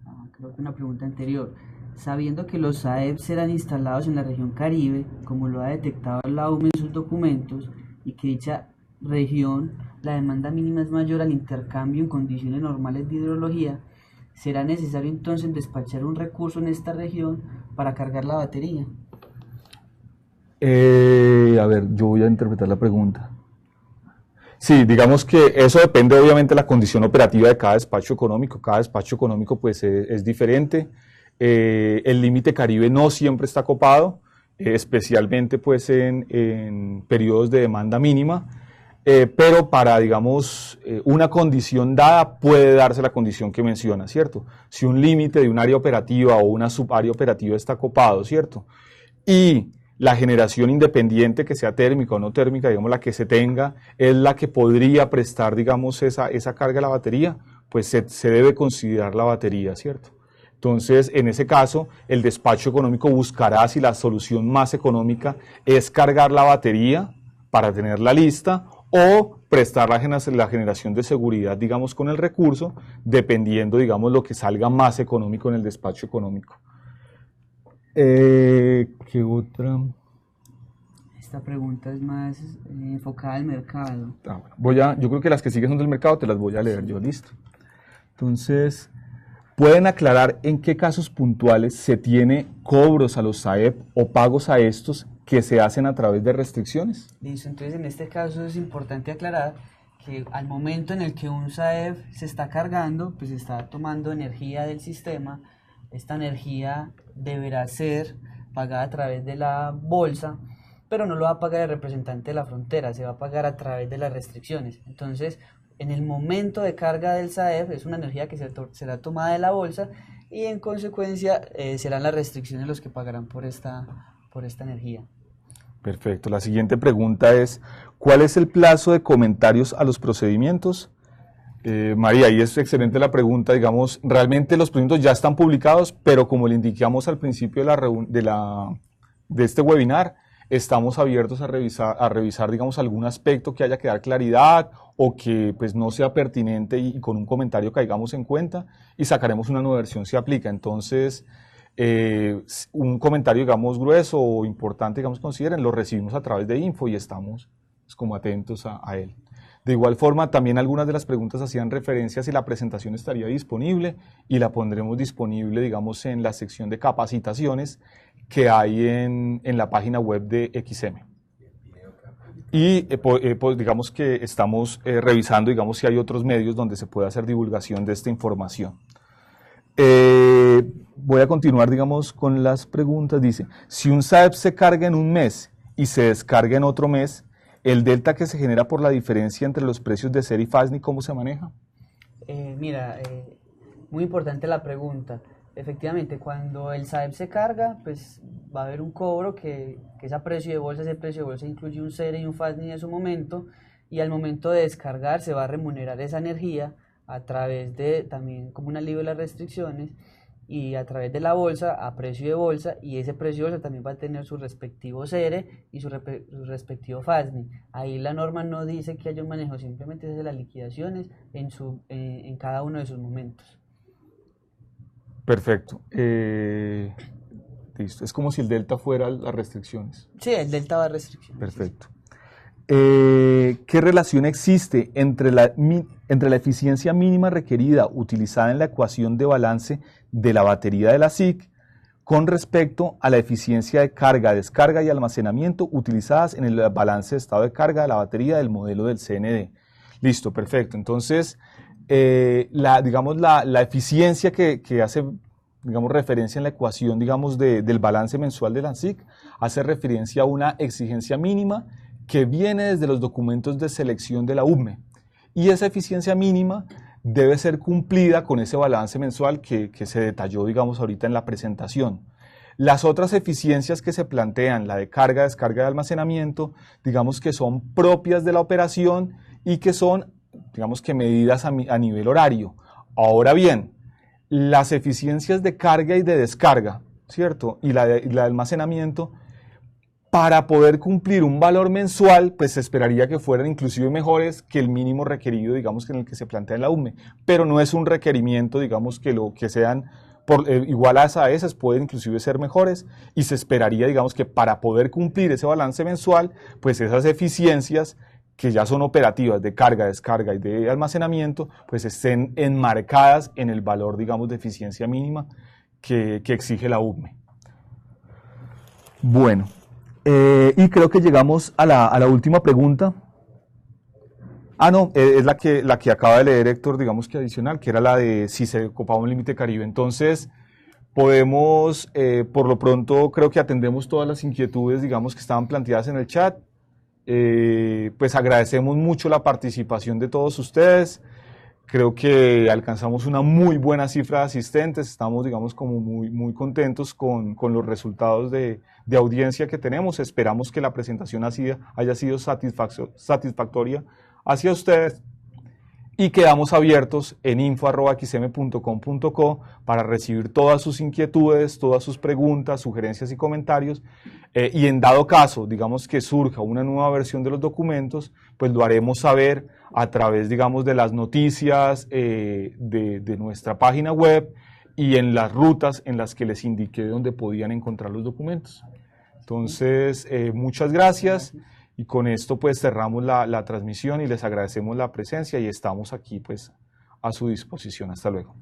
a, creo que una pregunta anterior. Sabiendo que los SAEP serán instalados en la región Caribe, como lo ha detectado la UME en sus documentos, y que dicha región, la demanda mínima es mayor al intercambio en condiciones normales de hidrología, ¿será necesario entonces despachar un recurso en esta región para cargar la batería? A ver, yo voy a interpretar la pregunta. Sí, digamos que eso depende obviamente de la condición operativa de cada despacho económico. Cada despacho económico pues es diferente. El límite Caribe no siempre está copado, especialmente pues en periodos de demanda mínima, pero para, digamos, una condición dada puede darse la condición que menciona, ¿cierto? Si un límite de un área operativa o una subárea operativa está copado, ¿cierto? Y la generación independiente, que sea térmica o no térmica, digamos, la que se tenga, es la que podría prestar, digamos, esa carga a la batería, pues se debe considerar la batería, ¿cierto? Entonces, en ese caso, el despacho económico buscará si la solución más económica es cargar la batería para tenerla lista o prestar la generación de seguridad, digamos, con el recurso, dependiendo, digamos, lo que salga más económico en el despacho económico. ¿Qué otra? Esta pregunta es más enfocada al mercado. Bueno, yo creo que las que siguen son del mercado, te las voy a leer yo, listo. Entonces, ¿pueden aclarar en qué casos puntuales se tiene cobros a los SAEP o pagos a estos que se hacen a través de restricciones. Listo, entonces en este caso es importante aclarar que al momento en el que un SAEP se está cargando, pues está tomando energía del sistema. Esta energía deberá ser pagada a través de la bolsa, pero no lo va a pagar el representante de la frontera, se va a pagar a través de las restricciones. Entonces, en el momento de carga del SAEP es una energía que será tomada de la bolsa y en consecuencia serán las restricciones los que pagarán por esta energía. Perfecto. La siguiente pregunta es, ¿cuál es el plazo de comentarios a los procedimientos? María, y es excelente la pregunta, digamos, realmente los procedimientos ya están publicados, pero como le indicamos al principio de este webinar, estamos abiertos a revisar, digamos, algún aspecto que haya que dar claridad o que pues no sea pertinente y con un comentario caigamos en cuenta y sacaremos una nueva versión si aplica. Entonces, un comentario, digamos, grueso o importante, digamos, consideren, lo recibimos a través de info y estamos pues, como atentos a él. De igual forma, también algunas de las preguntas hacían referencia a si la presentación estaría disponible y la pondremos disponible, digamos, en la sección de capacitaciones que hay en la página web de XM. Y pues, digamos que estamos revisando, digamos, si hay otros medios donde se pueda hacer divulgación de esta información. Voy a continuar, digamos, con las preguntas. Dice, si un SAEP se carga en un mes y se descarga en otro mes, ¿el delta que se genera por la diferencia entre los precios de SER y FASNI, cómo se maneja? Muy importante la pregunta. Efectivamente, cuando el SAEP se carga, pues va a haber un cobro que es a precio de bolsa. Ese precio de bolsa incluye un SER y un FASNI en su momento, y al momento de descargar se va a remunerar esa energía a través de, también como un alivio de las restricciones, y a través de la bolsa a precio de bolsa, y ese precio de bolsa también va a tener su respectivo SER y su respectivo FASNI. Ahí la norma no dice que haya un manejo, simplemente se hace las liquidaciones en cada uno de sus momentos. Perfecto. Listo. Es como si el delta fuera las restricciones. Sí, el delta va a restricciones. Perfecto. ¿Qué relación existe entre la eficiencia mínima requerida utilizada en la ecuación de balance de la batería de la SIC con respecto a la eficiencia de carga, descarga y almacenamiento utilizadas en el balance de estado de carga de la batería del modelo del CND? Listo, perfecto. Entonces, la eficiencia que hace, digamos, referencia en la ecuación, digamos, del balance mensual de la SIC hace referencia a una exigencia mínima que viene desde los documentos de selección de la UBME, y esa eficiencia mínima debe ser cumplida con ese balance mensual que se detalló, digamos, ahorita en la presentación. Las otras eficiencias que se plantean, la de carga, descarga y almacenamiento, digamos que son propias de la operación y que son, digamos que medidas a nivel horario. Ahora bien, las eficiencias de carga y de descarga, ¿cierto? Y la de almacenamiento, para poder cumplir un valor mensual, pues se esperaría que fueran inclusive mejores que el mínimo requerido, digamos, que en el que se plantea en la UBME, pero no es un requerimiento, digamos, que sean iguales a esas, pueden inclusive ser mejores, y se esperaría, digamos, que para poder cumplir ese balance mensual, pues esas eficiencias que ya son operativas de carga, descarga y de almacenamiento, pues estén enmarcadas en el valor, digamos, de eficiencia mínima que exige la UBME. Bueno. Y creo que llegamos a la última pregunta. No, es la que acaba de leer Héctor, digamos que adicional, que era la de si se copaba un límite Caribe. Entonces, podemos, por lo pronto, creo que atendemos todas las inquietudes, digamos, que estaban planteadas en el chat. Pues agradecemos mucho la participación de todos ustedes. Creo que alcanzamos una muy buena cifra de asistentes, estamos, digamos, como muy contentos con los resultados de audiencia que tenemos. Esperamos que la presentación haya sido satisfactoria hacia ustedes y quedamos abiertos en info@xm.com.co para recibir todas sus inquietudes, todas sus preguntas, sugerencias y comentarios, y en dado caso, digamos, que surja una nueva versión de los documentos, pues lo haremos saber a través, digamos, de las noticias de nuestra página web y en las rutas en las que les indiqué dónde podían encontrar los documentos. Entonces, muchas gracias. Y con esto pues cerramos la transmisión y les agradecemos la presencia y estamos aquí pues a su disposición. Hasta luego.